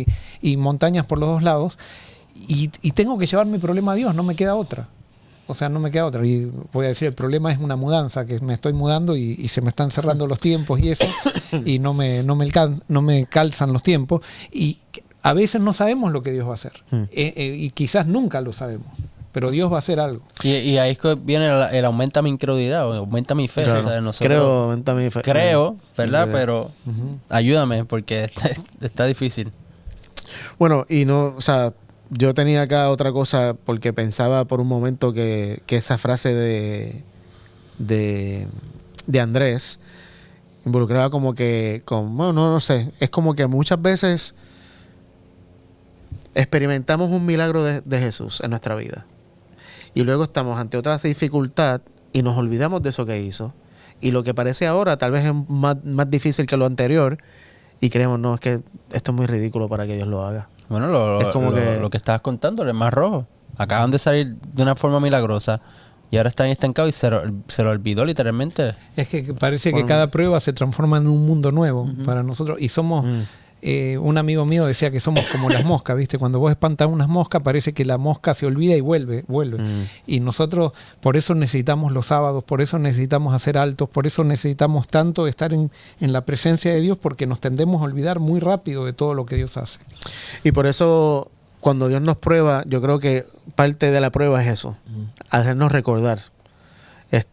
y montañas por los 2 lados. Y tengo que llevar mi problema a Dios, no me queda otra. O sea, no me queda otra. Y voy a decir, el problema es una mudanza, que me estoy mudando y se me están cerrando los tiempos y eso, y no me calzan los tiempos. Y a veces no sabemos lo que Dios va a hacer. Y quizás nunca lo sabemos. Pero Dios va a hacer algo. Y ahí es que viene el aumenta mi incredulidad, o aumenta mi fe. Claro. O sea, nosotros, aumenta mi fe. Creo, ¿verdad? Pero ayúdame, porque está difícil. Bueno, y no, o sea, yo tenía acá otra cosa, porque pensaba por un momento que esa frase de Andrés involucraba como que, bueno, no sé, es como que muchas veces experimentamos un milagro de Jesús en nuestra vida. Y luego estamos ante otra dificultad y nos olvidamos de eso que hizo. Y lo que parece ahora tal vez es más difícil que lo anterior. Y creemos, no, es que esto es muy ridículo para que Dios lo haga. Bueno, lo que estabas contando, el Mar Rojo. Acaban de salir de una forma milagrosa y ahora están estancados y se lo olvidó literalmente. Es que parece que cada prueba se transforma en un mundo nuevo para nosotros. Y somos... un amigo mío decía que somos como las moscas, ¿viste? Cuando vos espantas unas moscas, parece que la mosca se olvida y vuelve. Y nosotros, por eso necesitamos los sábados, por eso necesitamos hacer altos, por eso necesitamos tanto estar en la presencia de Dios, porque nos tendemos a olvidar muy rápido de todo lo que Dios hace. Y por eso, cuando Dios nos prueba, yo creo que parte de la prueba es eso, hacernos recordar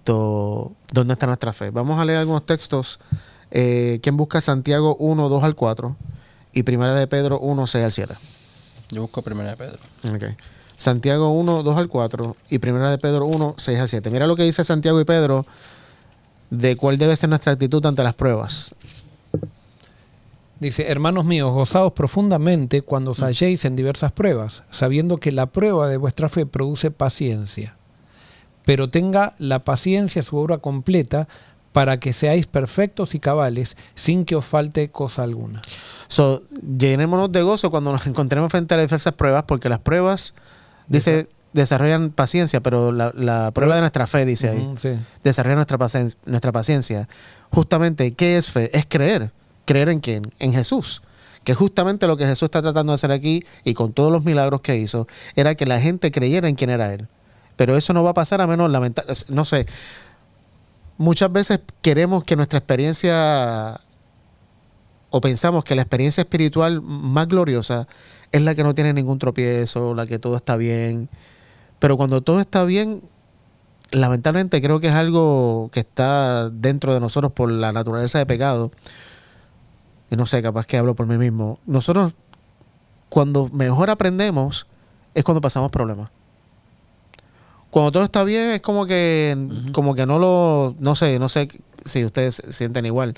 dónde está nuestra fe. Vamos a leer algunos textos. ¿Quién busca Santiago 1, 2 al 4 y Primera de Pedro 1, 6 al 7? Yo busco Primera de Pedro. Okay. Santiago 1, 2 al 4 y Primera de Pedro 1, 6 al 7. Mira lo que dice Santiago y Pedro de cuál debe ser nuestra actitud ante las pruebas. Dice: hermanos míos, gozaos profundamente cuando os halléis en diversas pruebas, sabiendo que la prueba de vuestra fe produce paciencia. Pero tenga la paciencia su obra completa, para que seáis perfectos y cabales, sin que os falte cosa alguna. Llenémonos de gozo cuando nos encontremos frente a diversas pruebas, porque las pruebas, dice, desarrollan paciencia, pero la prueba de nuestra fe, dice ahí, sí, desarrolla nuestra paciencia. Justamente, ¿qué es fe? Es creer. ¿Creer en quién? En Jesús. Que justamente lo que Jesús está tratando de hacer aquí, y con todos los milagros que hizo, era que la gente creyera en quién era Él. Pero eso no va a pasar a menos, no sé. Muchas veces queremos que nuestra experiencia, o pensamos que la experiencia espiritual más gloriosa es la que no tiene ningún tropiezo, la que todo está bien. Pero cuando todo está bien, lamentablemente creo que es algo que está dentro de nosotros por la naturaleza de pecado. Y no sé, capaz que hablo por mí mismo. Nosotros, cuando mejor aprendemos, es cuando pasamos problemas. Cuando todo está bien es como que no sé si ustedes sienten igual,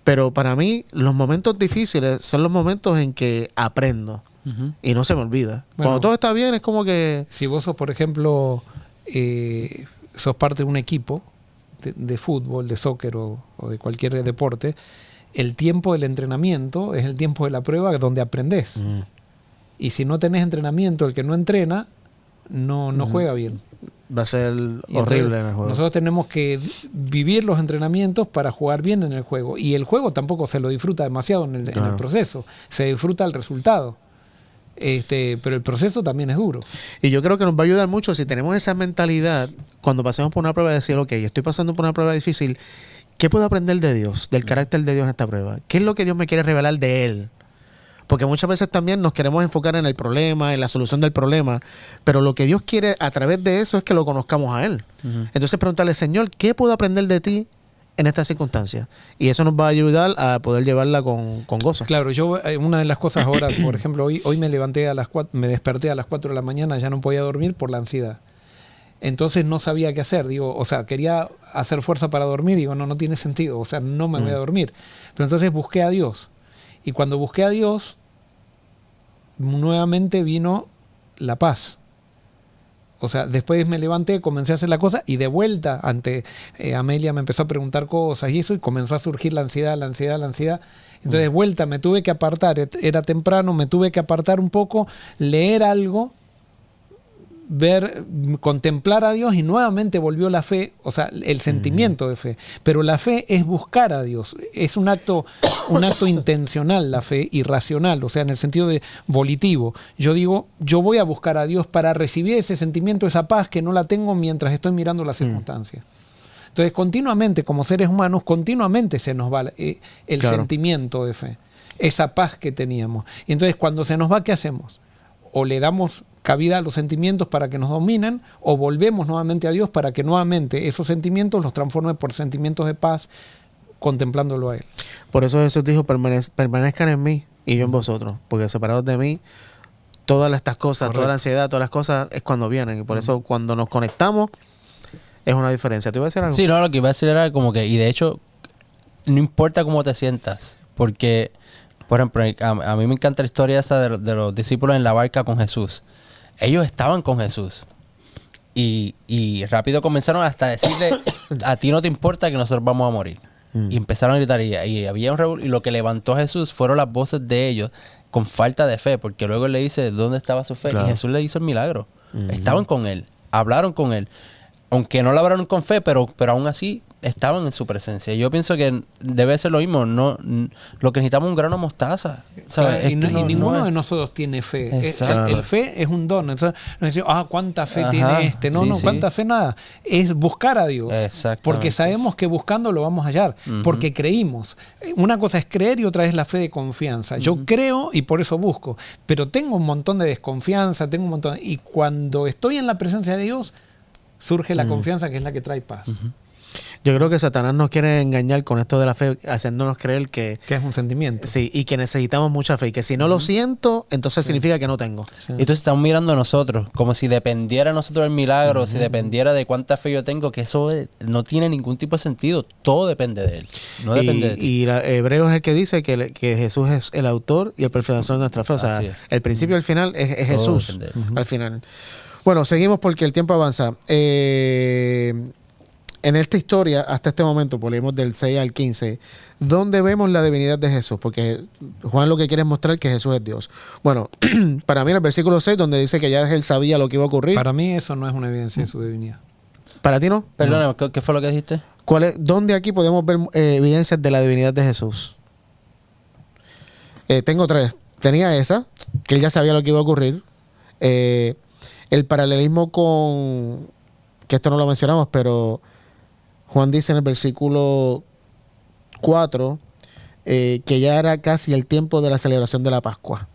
pero para mí los momentos difíciles son los momentos en que aprendo y no se me olvida. Bueno, cuando todo está bien es como que... Si vos sos, por ejemplo, sos parte de un equipo de fútbol, de soccer o de cualquier deporte, el tiempo del entrenamiento es el tiempo de la prueba donde aprendés. Y si no tenés entrenamiento, el que no entrena no juega bien. Va a ser horrible en el juego. Nosotros tenemos que vivir los entrenamientos para jugar bien en el juego. Y el juego tampoco se lo disfruta demasiado en el proceso. Se disfruta el resultado. Pero el proceso también es duro. Y yo creo que nos va a ayudar mucho si tenemos esa mentalidad cuando pasemos por una prueba de decir, ok, estoy pasando por una prueba difícil. ¿Qué puedo aprender de Dios, del carácter de Dios en esta prueba? ¿Qué es lo que Dios me quiere revelar de Él? Porque muchas veces también nos queremos enfocar en el problema, en la solución del problema, pero lo que Dios quiere a través de eso es que lo conozcamos a Él. Entonces preguntarle, Señor, ¿qué puedo aprender de ti en estas circunstancias? Y eso nos va a ayudar a poder llevarla con gozo. Claro, yo una de las cosas ahora, por ejemplo, hoy me levanté me desperté a las 4 de la mañana, ya no podía dormir por la ansiedad. Entonces no sabía qué hacer, quería hacer fuerza para dormir, no tiene sentido, no me voy a dormir. Pero entonces busqué a Dios. Y cuando busqué a Dios, nuevamente vino la paz. Después me levanté, comencé a hacer la cosa y de vuelta Amelia me empezó a preguntar cosas y eso, y comenzó a surgir la ansiedad. Entonces de vuelta me tuve que apartar, era temprano, me tuve que apartar un poco, leer algo, contemplar a Dios, y nuevamente volvió la fe, el sentimiento de fe. Pero la fe es buscar a Dios, es un acto intencional, la fe, y racional, en el sentido de volitivo. Yo digo, yo voy a buscar a Dios para recibir ese sentimiento, esa paz que no la tengo mientras estoy mirando las circunstancias. Entonces, continuamente, como seres humanos, continuamente se nos va el sentimiento de fe, esa paz que teníamos. Y entonces, cuando se nos va, ¿qué hacemos? O le damos cabida a los sentimientos para que nos dominen, o volvemos nuevamente a Dios para que nuevamente esos sentimientos los transforme por sentimientos de paz, contemplándolo a Él. Por eso Jesús dijo, permanezcan en mí y yo en vosotros, porque separados de mí, todas estas cosas, toda la ansiedad, todas las cosas es cuando vienen, y por eso cuando nos conectamos es una diferencia. ¿Tú ibas a decir algo? Sí, no, lo que iba a decir era como que, y de hecho, no importa cómo te sientas, porque, por ejemplo, a mí me encanta la historia esa de los discípulos en la barca con Jesús. Ellos estaban con Jesús y rápido comenzaron hasta decirle, a ti no te importa que nosotros vamos a morir. Y empezaron a gritar y había un revuelo, y lo que levantó a Jesús fueron las voces de ellos con falta de fe, porque luego él le dice dónde estaba su fe. Claro. Y Jesús le hizo el milagro. Estaban con él, hablaron con él, aunque no lo hablaron con fe, pero aún así estaban en su presencia. Yo pienso que debe ser lo mismo. No, lo que necesitamos es un grano de mostaza. ¿Sabes? Claro, y ninguno es- de nosotros tiene fe. Exacto. El fe es un don. Entonces, no decimos, cuánta fe Ajá, tiene este. No, sí, no, sí. cuánta fe nada. Es buscar a Dios. Exactamente. Porque sabemos que buscando lo vamos a hallar. Porque creímos. Una cosa es creer y otra es la fe de confianza. Yo creo y por eso busco. Pero tengo un montón de desconfianza, tengo un montón. Y cuando estoy en la presencia de Dios, surge la confianza que es la que trae paz. Yo creo que Satanás nos quiere engañar con esto de la fe, haciéndonos creer que Que es un sentimiento. sí, y que necesitamos mucha fe. Y que si no lo siento, entonces significa que no tengo. Sí. Y entonces estamos mirando a nosotros, como si dependiera de nosotros el milagro, si dependiera de cuánta fe yo tengo, que eso no tiene ningún tipo de sentido. Todo depende de Él. No depende de ti. Y Hebreo es el que dice que Jesús es el autor y el perfeccionador de nuestra fe. O sea, Así es. el principio y el final es Todo Jesús. depende de Él. Al final. Bueno, seguimos porque el tiempo avanza. En esta historia, hasta este momento, pues leímos del 6 al 15, ¿dónde vemos la divinidad de Jesús? Porque Juan lo que quiere es mostrar que Jesús es Dios. Bueno, para mí en el versículo 6, donde dice que ya él sabía lo que iba a ocurrir. Para mí eso no es una evidencia de su divinidad. ¿Para ti no? Perdóname, ¿qué fue lo que dijiste? ¿Dónde aquí podemos ver evidencias de la divinidad de Jesús? Tengo 3. Tenía esa, que él ya sabía lo que iba a ocurrir. El paralelismo con, que esto no lo mencionamos, pero Juan dice en el versículo 4 que ya era casi el tiempo de la celebración de la Pascua.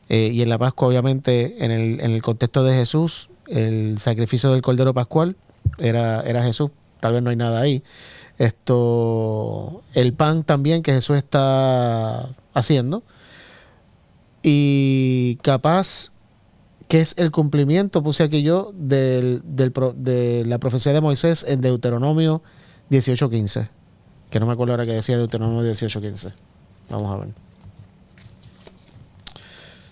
Y en la Pascua, obviamente, en el contexto de Jesús, el sacrificio del Cordero Pascual era Jesús. Tal vez no hay nada ahí. El pan también que Jesús está haciendo. Y capaz que es el cumplimiento, puse aquí yo, de la profecía de Moisés en Deuteronomio 18:15. Que no me acuerdo ahora que decía Deuteronomio 18:15. Vamos a ver.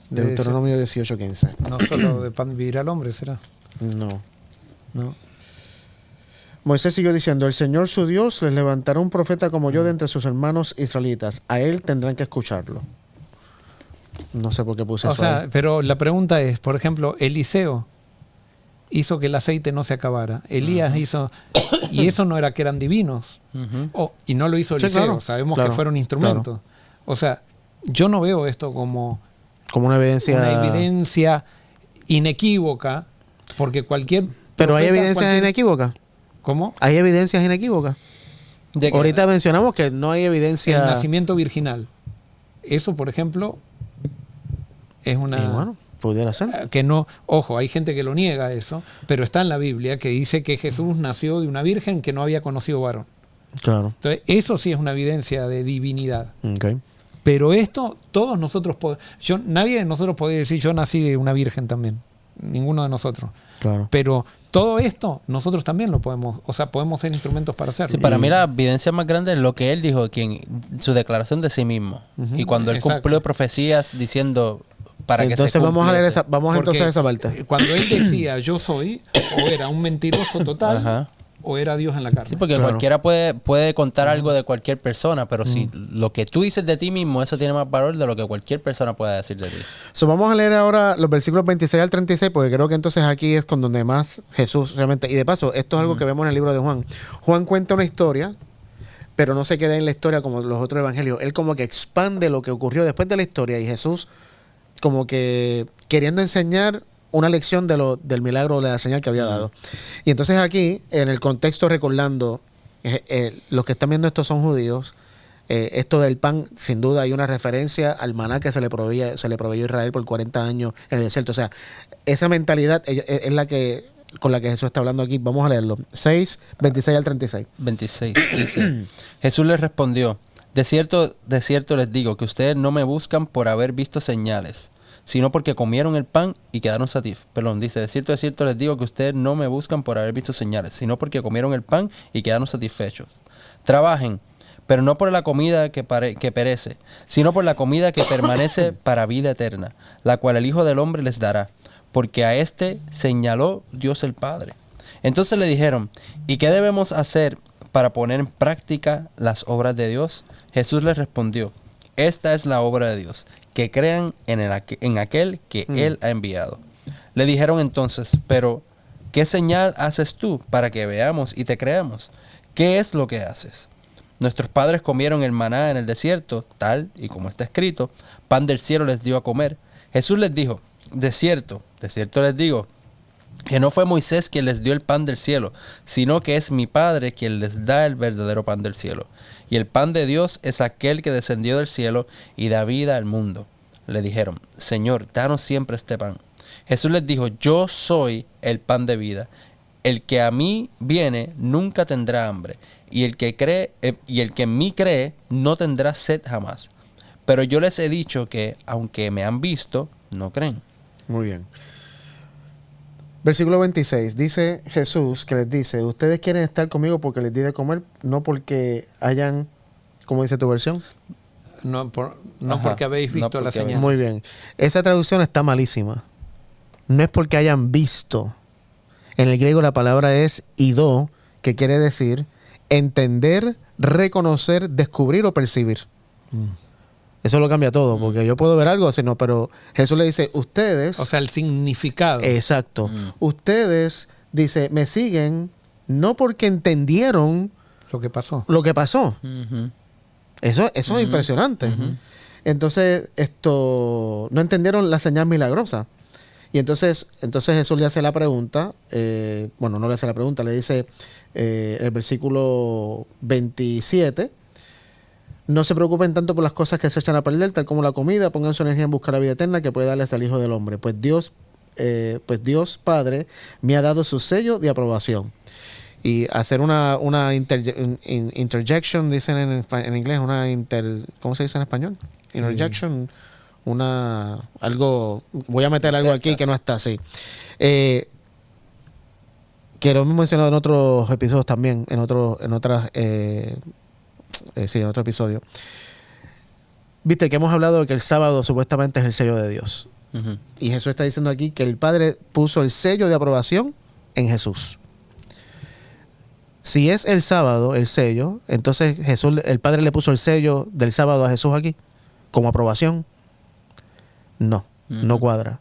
Deuteronomio 18:15. No solo de pan vivirá el hombre, ¿será? No. No. Moisés siguió diciendo: el Señor su Dios les levantará un profeta como yo de entre sus hermanos israelitas. A él tendrán que escucharlo. No sé por qué puse O eso. sea, ahí. pero la pregunta es, por ejemplo, Eliseo hizo que el aceite no se acabara. Elías hizo... Y eso no era que eran divinos. Y no lo hizo Sí, Eliseo. claro, Sabemos claro, que fueron instrumentos. O sea, yo no veo esto como Como una evidencia. una evidencia inequívoca, porque cualquier... Pero hay profeta, evidencias inequívocas. ¿Cómo? Hay evidencias inequívocas. ¿De qué? Ahorita mencionamos que no hay El evidencia. nacimiento virginal. Eso, por ejemplo, es una... Y bueno, pudiera ser. que no, ojo, hay gente que lo niega eso, pero está en la Biblia que dice que Jesús nació de una virgen que no había conocido varón. Claro. Entonces, eso sí es una evidencia de divinidad. Ok. Pero esto, todos nosotros, nadie de nosotros podría decir yo nací de una virgen también. Ninguno de nosotros. Claro. Pero todo esto, nosotros también lo podemos, o sea, podemos ser instrumentos para hacerlo. Sí, para mí la evidencia más grande es lo que él dijo, su declaración de sí mismo. Y cuando él Exacto. cumplió profecías diciendo para que Entonces se vamos a leer cumpliese. vamos Porque entonces a esa parte. Cuando él decía yo soy, o era un mentiroso total, Ajá. o era Dios en la carne. Sí, porque Claro. cualquiera puede contar algo de cualquier persona, pero si lo que tú dices de ti mismo, eso tiene más valor de lo que cualquier persona pueda decir de ti. So, vamos a leer ahora los versículos 26 al 36, porque creo que entonces aquí es con donde más Jesús realmente... Y de paso, esto es algo que vemos en el libro de Juan. Juan cuenta una historia, pero no se queda en la historia como los otros evangelios. Él como que expande lo que ocurrió después de la historia y Jesús como que queriendo enseñar una lección del milagro, de la señal que había dado. Y entonces aquí, en el contexto recordando, los que están viendo esto son judíos. Esto del pan, sin duda hay una referencia al maná que se le proveyó a Israel por 40 años en el desierto. O sea, esa mentalidad es la que con la que Jesús está hablando aquí. Vamos a leerlo. 6, 26 al 36. 26 dice, Jesús les respondió, de cierto les digo que ustedes no me buscan por haber visto señales, sino porque comieron el pan y quedaron satisfechos. Perdón, dice, de cierto les digo que ustedes no me buscan por haber visto señales, sino porque comieron el pan y quedaron satisfechos. Trabajen, pero no por la comida que perece, sino por la comida que permanece para vida eterna, la cual el Hijo del Hombre les dará, porque a éste señaló Dios el Padre. Entonces le dijeron, ¿y qué debemos hacer para poner en práctica las obras de Dios? Jesús les respondió, esta es la obra de Dios, que crean en aquel que Él ha enviado. Le dijeron entonces, pero ¿qué señal haces tú para que veamos y te creamos? ¿qué es lo que haces? Nuestros padres comieron el maná en el desierto, tal y como está escrito, pan del cielo les dio a comer. Jesús les dijo, de cierto les digo, que no fue Moisés quien les dio el pan del cielo, sino que es mi Padre quien les da el verdadero pan del cielo. Y el pan de Dios es aquel que descendió del cielo y da vida al mundo. Le dijeron, Señor, danos siempre este pan. Jesús les dijo, yo soy el pan de vida. El que a mí viene nunca tendrá hambre, y el que en mí cree no tendrá sed jamás. Pero yo les he dicho que, aunque me han visto, no creen. Muy bien. Versículo 26. Dice Jesús que les dice, ustedes quieren estar conmigo porque les di de comer, no porque hayan, ¿cómo dice tu versión? No porque habéis visto la señal. Muy bien. Esa traducción está malísima. No es porque hayan visto. En el griego la palabra es ido, que quiere decir entender, reconocer, descubrir o percibir. Eso lo cambia todo, porque yo puedo ver algo, sino, pero Jesús le dice, ustedes... O sea, el significado. Exacto. Ustedes, dice, me siguen no porque entendieron lo que pasó. Eso es impresionante. Entonces, no entendieron la señal milagrosa. Y entonces Jesús le hace la pregunta, no le hace la pregunta, le dice el versículo 27, no se preocupen tanto por las cosas que se echan a perder, tal como la comida, pongan su energía en buscar la vida eterna que puede darles al Hijo del Hombre. Pues Dios Padre me ha dado su sello de aprobación. Y hacer una interjection, dicen en inglés, ¿cómo se dice en español? Interjection. Voy a meter algo aquí que no está así. Que lo hemos mencionado en otros episodios también, en otro episodio. Viste que hemos hablado de que el sábado supuestamente es el sello de Dios. Y Jesús está diciendo aquí que el Padre puso el sello de aprobación en Jesús. Si es el sábado el sello, entonces el Padre le puso el sello del sábado a Jesús aquí como aprobación. No cuadra.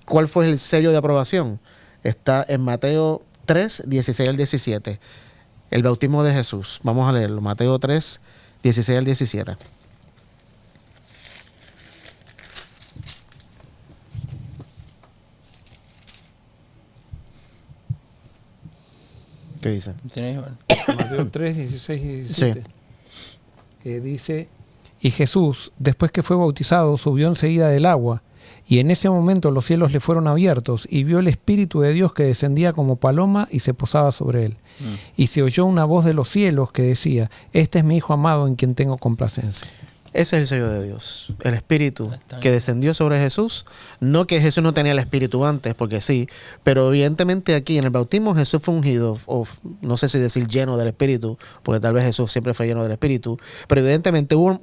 ¿Cuál fue el sello de aprobación? Está en Mateo 3, 16 al 17. El bautismo de Jesús. Vamos a leerlo. Mateo 3, 16 al 17. ¿Qué dice? Mateo 3, 16 y 17. Sí. Dice... Y Jesús, después que fue bautizado, subió enseguida del agua, y en ese momento los cielos le fueron abiertos, y vio el Espíritu de Dios que descendía como paloma y se posaba sobre él. Y se oyó una voz de los cielos que decía, este es mi Hijo amado en quien tengo complacencia. Ese es el sello de Dios, el Espíritu que descendió sobre Jesús. No que Jesús no tenía el Espíritu antes, porque sí, pero evidentemente aquí en el bautismo Jesús fue ungido, o no sé si decir lleno del Espíritu, porque tal vez Jesús siempre fue lleno del Espíritu, pero evidentemente hubo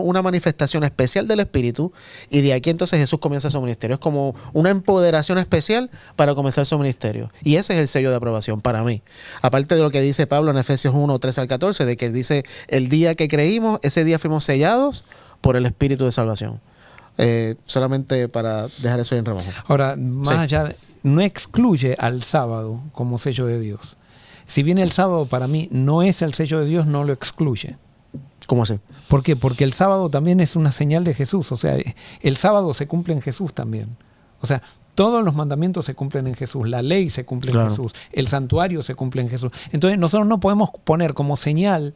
una manifestación especial del Espíritu, y de aquí entonces Jesús comienza su ministerio. Es como una empoderación especial para comenzar su ministerio, y ese es el sello de aprobación para mí. Aparte de lo que dice Pablo en Efesios 1, 13 al 14, de que él dice, el día que creímos, ese día fuimos sellados por el Espíritu de salvación. Solamente para dejar eso en remojo. Ahora, más allá, no excluye al sábado como sello de Dios. Si bien el sábado para mí no es el sello de Dios, no lo excluye. ¿Cómo así? ¿Por qué? Porque el sábado también es una señal de Jesús. O sea, el sábado se cumple en Jesús también. O sea, todos los mandamientos se cumplen en Jesús. La ley se cumple en Jesús. El santuario se cumple en Jesús. Entonces nosotros no podemos poner como señal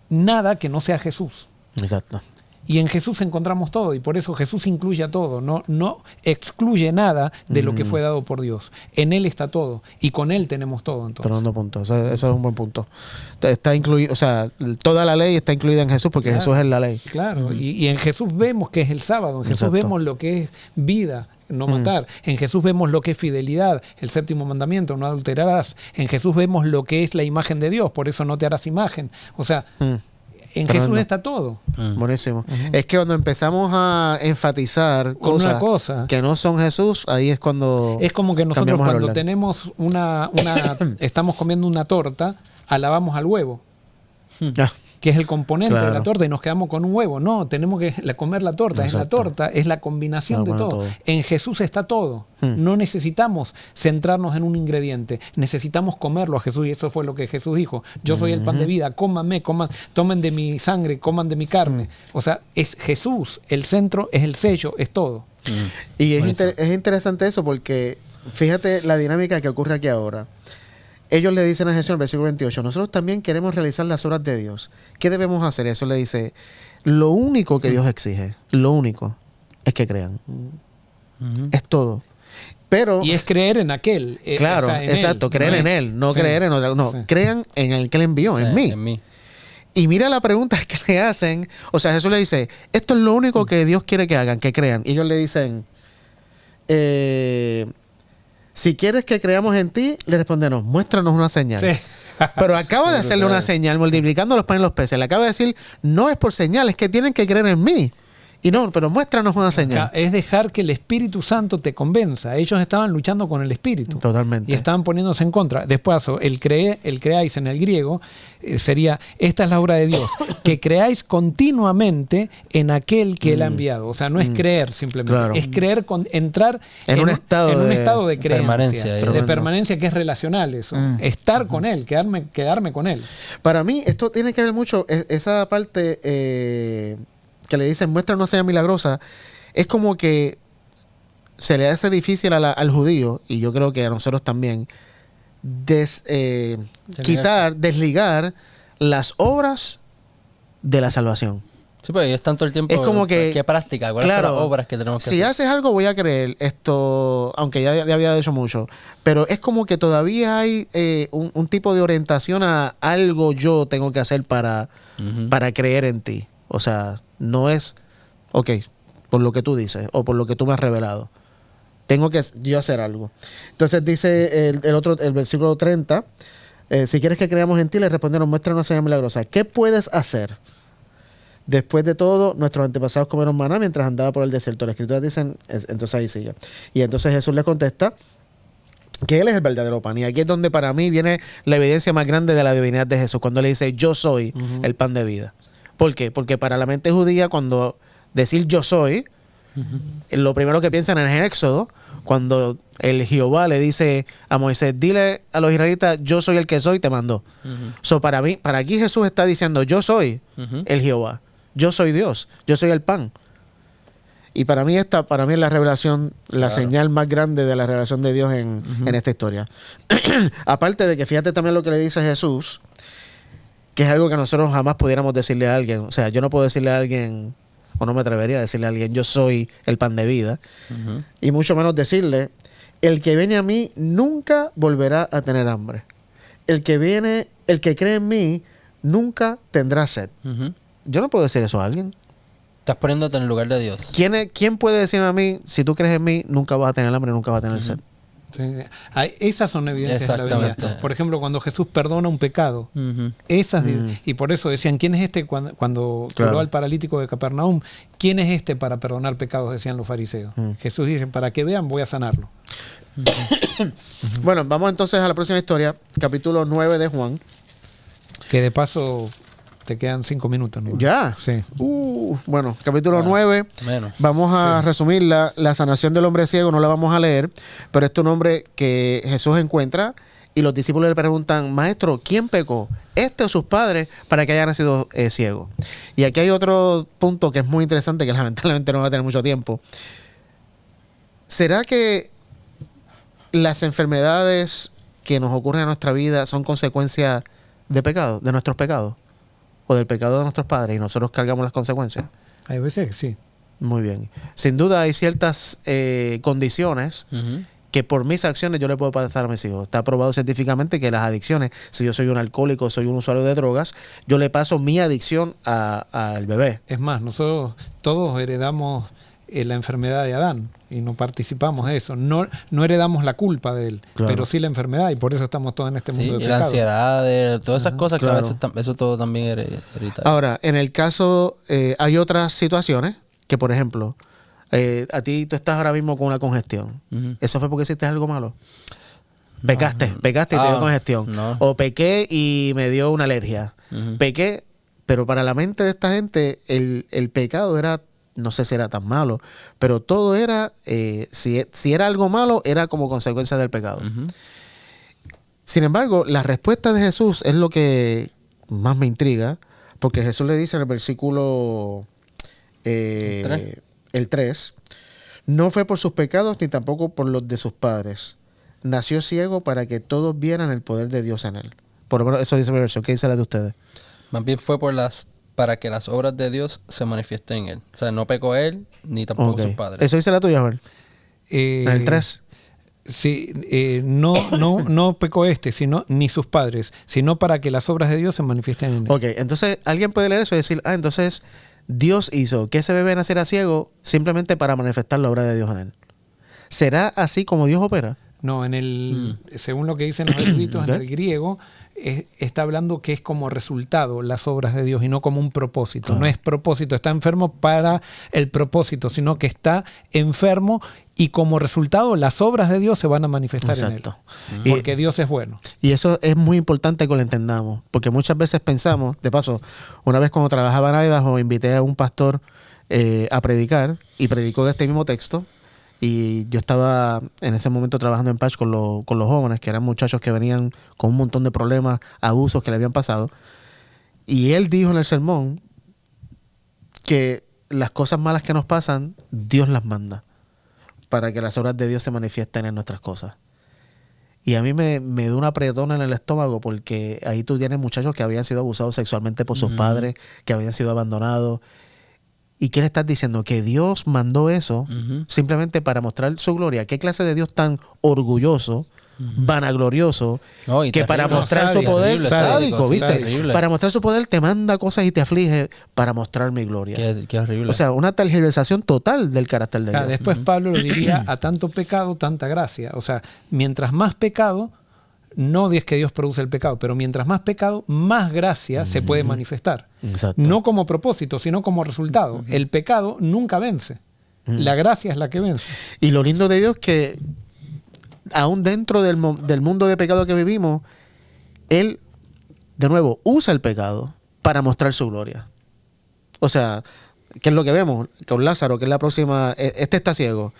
nada que no sea Jesús. Exacto. Y en Jesús encontramos todo, y por eso Jesús incluye a todo, no excluye nada de lo que fue dado por Dios. En Él está todo, y con Él tenemos todo. Entonces, punto. Eso es un buen punto. Está incluido, o sea, toda la ley está incluida en Jesús porque Jesús es la ley. Claro, y en Jesús vemos que es el sábado, en Jesús vemos lo que es vida, no matar. En Jesús vemos lo que es fidelidad, el séptimo mandamiento, no adulterarás. En Jesús vemos lo que es la imagen de Dios, por eso no te harás imagen. O sea... En Jesús está todo. Buenísimo. Es que cuando empezamos a enfatizar cosas que no son Jesús, ahí es cuando... Es como que nosotros cuando tenemos estamos comiendo una torta, alabamos al huevo. que es el componente de la Claro. torta, y nos quedamos con un huevo. No, tenemos que comer la torta. Es la Exacto. torta, es la combinación de Bueno, todo. todo. En Jesús está todo. No necesitamos centrarnos en un ingrediente. Necesitamos comerlo a Jesús, y eso fue lo que Jesús dijo. Yo soy el pan de vida, cómanme, tomen de mi sangre, coman de mi carne. O sea, es Jesús, el centro, es el sello, es todo. Y Buenísimo. es interesante eso porque fíjate la dinámica que ocurre aquí ahora. Ellos le dicen a Jesús en el versículo 28, nosotros también queremos realizar las obras de Dios. ¿Qué debemos hacer? Eso le dice, lo único que Dios exige, lo único, es que crean. Es todo. Pero, Y es creer en aquel. claro, o sea, en exacto, él, creer ¿no? en Él, no Sí. creer en otra. No, Sí. crean en el que le envió, en mí. En mí. Y mira la pregunta que le hacen. O sea, Jesús le dice, esto es lo único que Dios quiere que hagan, que crean. Y ellos le dicen, si quieres que creamos en ti, le respondemos, muéstranos una señal. Sí. Pero acaba de hacerle una señal, multiplicando los panes y los peces. Le acaba de decir, no es por señal, es que tienen que creer en mí. Y no, pero muéstranos una señal. Es dejar que el Espíritu Santo te convenza. Ellos estaban luchando con el Espíritu. Totalmente. Y estaban poniéndose en contra. Después, el creáis en el griego sería, esta es la obra de Dios, que creáis continuamente en aquel que Él ha enviado. O sea, no es creer simplemente, Claro. es creer, entrar En un estado en un de estado de creencia, permanencia, de tremendo. permanencia, que es relacional eso. Estar con Él, quedarme con Él. Para mí, esto tiene que ver mucho, esa parte que le dicen, muestra una señal milagrosa, es como que se le hace difícil al judío, y yo creo que a nosotros también, desligar las obras de la salvación. Sí, pues es tanto el tiempo. Es como que- ¿Qué práctica? ¿Cuáles son las obras que tenemos que si hacer? haces algo voy a creer esto, aunque ya había dicho mucho, pero es como que todavía hay un tipo de orientación a algo yo tengo que hacer para creer en ti. O sea, no es, ok, por lo que tú dices o por lo que tú me has revelado. Tengo que yo hacer algo. Entonces dice el versículo 30, si quieres que creamos en ti, le respondieron, muestra una señal milagrosa. ¿Qué puedes hacer? Después de todo, nuestros antepasados comieron maná mientras andaba por el desierto. Las escrituras dicen, entonces ahí sigue. Y entonces Jesús le contesta que Él es el verdadero pan. Y aquí es donde para mí viene la evidencia más grande de la divinidad de Jesús, cuando le dice, yo soy el pan de vida. ¿Por qué? Porque para la mente judía, cuando decir yo soy, lo primero que piensan es en Éxodo, cuando el Jehová le dice a Moisés, dile a los israelitas, yo soy el que soy, te mandó. So, para aquí Jesús está diciendo, yo soy el Jehová, yo soy Dios, yo soy el pan. Y para mí es la revelación, la señal más grande de la revelación de Dios en esta historia. Aparte de que fíjate también lo que le dice Jesús, que es algo que nosotros jamás pudiéramos decirle a alguien. O sea, yo no puedo decirle a alguien, o no me atrevería a decirle a alguien, yo soy el pan de vida. Y mucho menos decirle, el que viene a mí nunca volverá a tener hambre. El que cree en mí nunca tendrá sed. Yo no puedo decir eso a alguien. Estás poniéndote en el lugar de Dios. ¿Quién puede decirme a mí, si tú crees en mí, nunca vas a tener hambre, nunca vas a tener sed? Sí. Esas son evidencias de la Exactamente. verdad. Por ejemplo, cuando Jesús perdona un pecado, y por eso decían, ¿quién es este cuando Claro. curó al paralítico de Capernaum? ¿Quién es este para perdonar pecados? Decían los fariseos. Jesús dice, para que vean, voy a sanarlo. Bueno, vamos entonces a la próxima historia, capítulo 9 de Juan. Que de paso te quedan 5 minutos, ¿no? ¿Ya? Sí. Bueno, capítulo 9. Menos. Vamos a resumirla. La sanación del hombre ciego no la vamos a leer, pero este es un hombre que Jesús encuentra y los discípulos le preguntan, maestro, ¿quién pecó? ¿Este o sus padres para que haya nacido ciego? Y aquí hay otro punto que es muy interesante, que lamentablemente no va a tener mucho tiempo. ¿Será que las enfermedades que nos ocurren en nuestra vida son consecuencia de pecado, de nuestros pecados? ¿O del pecado de nuestros padres y nosotros cargamos las consecuencias? Hay veces que sí. Muy bien. Sin duda hay ciertas condiciones que por mis acciones yo le puedo pasar a mis hijos. Está probado científicamente que las adicciones, si yo soy un alcohólico, soy un usuario de drogas, yo le paso mi adicción al bebé. Es más, nosotros todos heredamos la enfermedad de Adán y no participamos de eso. No heredamos la culpa de él, Claro. pero sí la enfermedad, y por eso estamos todos en este mundo Sí, de y pecado. la ansiedad, todas esas cosas claro. que a veces eso todo también es hereditario. Ahora, en el caso, hay otras situaciones que, por ejemplo, a ti tú estás ahora mismo con una congestión. ¿Eso fue porque hiciste algo malo? Pecaste y te dio congestión. no. O pequé y me dio una alergia. Pequé, Pero para la mente de esta gente, el pecado era, no sé si era tan malo, pero todo era, si era algo malo, era como consecuencia del pecado. Sin embargo, la respuesta de Jesús es lo que más me intriga, porque Jesús le dice en el versículo el 3, no fue por sus pecados ni tampoco por los de sus padres. Nació ciego para que todos vieran el poder de Dios en él. Por lo menos eso dice mi versión. ¿Qué dice la de ustedes? Más bien fue para que las obras de Dios se manifiesten en él. O sea, no pecó él ni tampoco sus padres. Eso dice la tuya, Joel. En el 3. Sí, no pecó sino ni sus padres, sino para que las obras de Dios se manifiesten en él. Ok, entonces alguien puede leer eso y decir, entonces Dios hizo que ese bebé naciera ciego simplemente para manifestar la obra de Dios en él. ¿Será así como Dios opera? No, según lo que dicen los eruditos, en el griego está hablando que es como resultado las obras de Dios y no como un propósito. Claro. No es propósito, está enfermo para el propósito, sino que está enfermo y como resultado las obras de Dios se van a manifestar en él. Porque Dios es bueno. Y eso es muy importante que lo entendamos, porque muchas veces pensamos, de paso, una vez cuando trabajaba en Idaho, invité a un pastor a predicar y predicó de este mismo texto. Y yo estaba en ese momento trabajando en Patch con los jóvenes, que eran muchachos que venían con un montón de problemas, abusos que le habían pasado. Y él dijo en el sermón que las cosas malas que nos pasan, Dios las manda para que las obras de Dios se manifiesten en nuestras cosas. Y a mí me dio una apretona en el estómago, porque ahí tú tienes muchachos que habían sido abusados sexualmente por sus padres, que habían sido abandonados. ¿Y qué le estás diciendo? Que Dios mandó eso simplemente para mostrar su gloria. ¿Qué clase de Dios tan orgulloso, vanaglorioso, que para mostrar su poder, sádico, ¿viste? Para mostrar su poder te manda cosas y te aflige para mostrar mi gloria. Qué horrible. O sea, una tergiversación total del carácter de Dios. Después Pablo lo diría, a tanto pecado, tanta gracia. O sea, mientras más pecado, no es que Dios produce el pecado, pero mientras más pecado, más gracia se puede manifestar. Exacto. No como propósito, sino como resultado. El pecado nunca vence. La gracia es la que vence. Y lo lindo de Dios es que aún dentro del mundo de pecado que vivimos, Él, de nuevo, usa el pecado para mostrar su gloria. O sea, ¿qué es lo que vemos? Con Lázaro, que es la próxima, este está ciego.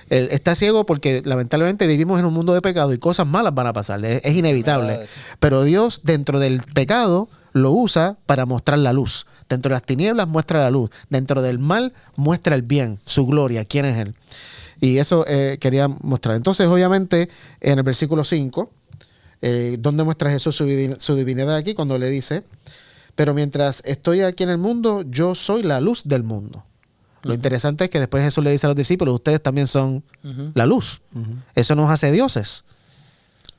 Él está ciego porque lamentablemente vivimos en un mundo de pecado y cosas malas van a pasar, es inevitable. Pero Dios dentro del pecado lo usa para mostrar la luz. Dentro de las tinieblas muestra la luz. Dentro del mal muestra el bien, su gloria, quién es Él. Y eso quería mostrar. Entonces, obviamente, en el versículo 5, donde muestra Jesús su divinidad aquí, cuando le dice, pero mientras estoy aquí en el mundo, yo soy la luz del mundo. Lo interesante es que después Jesús le dice a los discípulos, ustedes también son la luz. Eso nos hace dioses.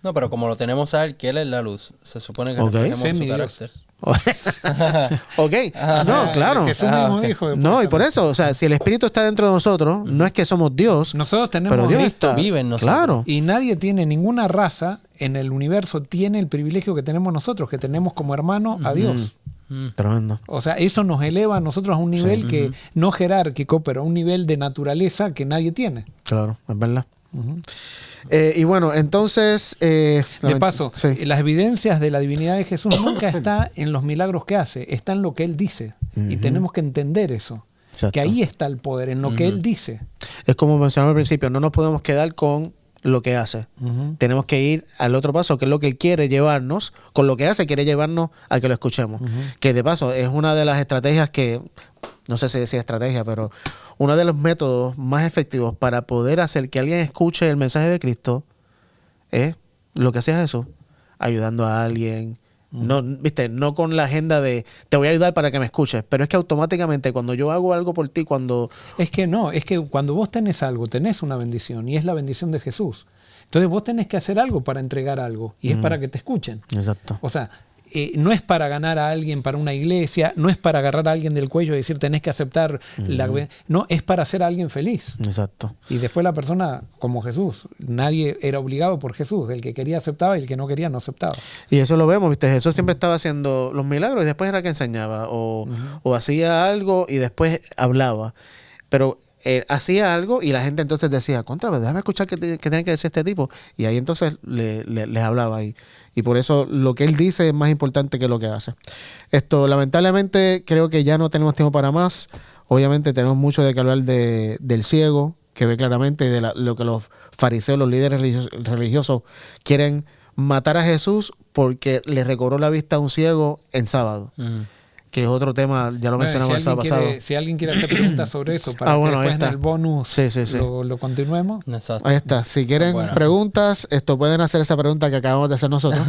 No, pero como lo tenemos a Él, que Él es la luz, se supone que reflejemos su carácter. Ok, no, claro. Jesús mismo dijo. No, y por eso, o sea, si el Espíritu está dentro de nosotros, no es que somos Dios. Nosotros tenemos, pero Dios Cristo vive en nosotros. Claro. Y nadie tiene, ninguna raza en el universo tiene el privilegio que tenemos nosotros, que tenemos como hermano a Dios. Tremendo. O sea, eso nos eleva a nosotros a un nivel que no jerárquico, pero a un nivel de naturaleza que nadie tiene. Claro, es verdad. Y bueno, entonces... de paso, las evidencias de la divinidad de Jesús nunca está en los milagros que hace, está en lo que Él dice. Y tenemos que entender eso. Exacto. Que ahí está el poder, en lo que Él dice. Es como mencionaba al principio, no nos podemos quedar con lo que hace. Tenemos que ir al otro paso, que es lo que Él quiere llevarnos. Con lo que hace, quiere llevarnos a que lo escuchemos. Que de paso, es una de las estrategias que... No sé si decía estrategia, pero uno de los métodos más efectivos para poder hacer que alguien escuche el mensaje de Cristo es lo que hacía Jesús, ayudando a alguien. No, ¿viste? No con la agenda de te voy a ayudar para que me escuches, pero es que automáticamente cuando yo hago algo por ti, cuando... Es que cuando vos tenés algo, tenés una bendición y es la bendición de Jesús. Entonces vos tenés que hacer algo para entregar algo y es para que te escuchen. Exacto. O sea... no es para ganar a alguien para una iglesia, no es para agarrar a alguien del cuello y decir tenés que aceptar no, es para hacer a alguien feliz. Exacto. Y después la persona, como Jesús, nadie era obligado por Jesús, el que quería aceptaba y el que no quería no aceptaba. Y eso lo vemos, ¿viste? Jesús siempre estaba haciendo los milagros y después era que enseñaba o hacía algo y después hablaba. Pero hacía algo y la gente entonces decía, contra, déjame escuchar qué tiene que decir este tipo. Y ahí entonces les hablaba ahí. Y por eso lo que él dice es más importante que lo que hace. Lamentablemente, creo que ya no tenemos tiempo para más. Obviamente tenemos mucho de que hablar del ciego, que ve claramente de lo que los fariseos, los líderes religiosos quieren matar a Jesús porque le recobró la vista a un ciego en sábado. Que es otro tema, ya lo mencionamos el sábado pasado. Si alguien quiere hacer preguntas sobre eso, para que después en el bonus lo continuemos. Exacto. Ahí está. Si quieren preguntas, pueden hacer esa pregunta que acabamos de hacer nosotros,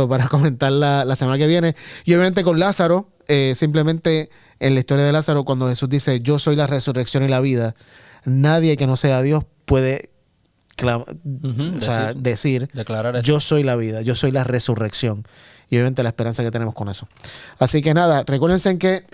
para comentarla la semana que viene. Y obviamente con Lázaro, simplemente en la historia de Lázaro, cuando Jesús dice, yo soy la resurrección y la vida, nadie que no sea Dios puede declarar eso. Yo soy la vida, yo soy la resurrección. Y obviamente la esperanza que tenemos con eso. Así que nada, recuérdense que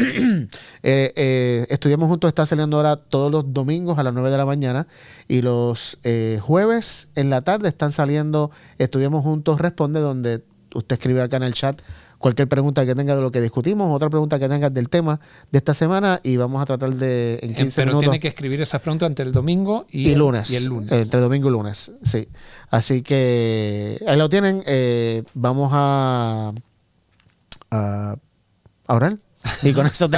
Estudiemos Juntos está saliendo ahora todos los domingos a las 9 de la mañana y los jueves en la tarde están saliendo Estudiemos Juntos Responde, donde usted escribe acá en el chat cualquier pregunta que tenga de lo que discutimos, otra pregunta que tenga del tema de esta semana y vamos a tratar de en 15 Pero minutos. tiene que escribir esas preguntas entre el domingo y el lunes. Entre domingo y lunes, sí. Así que ahí lo tienen. Vamos a orar. Y con eso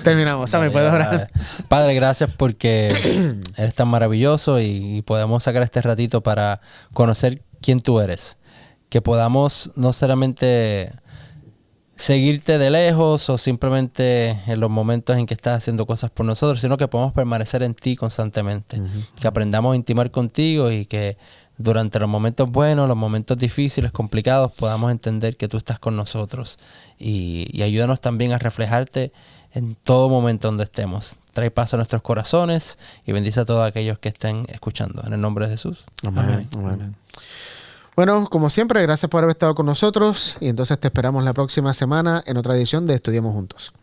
terminamos. Sammy, ¿puedes orar? Padre, gracias porque eres tan maravilloso y podemos sacar este ratito para conocer quién tú eres. Que podamos no solamente seguirte de lejos o simplemente en los momentos en que estás haciendo cosas por nosotros, sino que podamos permanecer en ti constantemente. Que aprendamos a intimar contigo y que durante los momentos buenos, los momentos difíciles, complicados, podamos entender que tú estás con nosotros. Y ayúdanos también a reflejarte en todo momento donde estemos. Trae paz a nuestros corazones y bendice a todos aquellos que estén escuchando. En el nombre de Jesús. Amén. Bueno, como siempre, gracias por haber estado con nosotros y entonces te esperamos la próxima semana en otra edición de Estudiemos Juntos.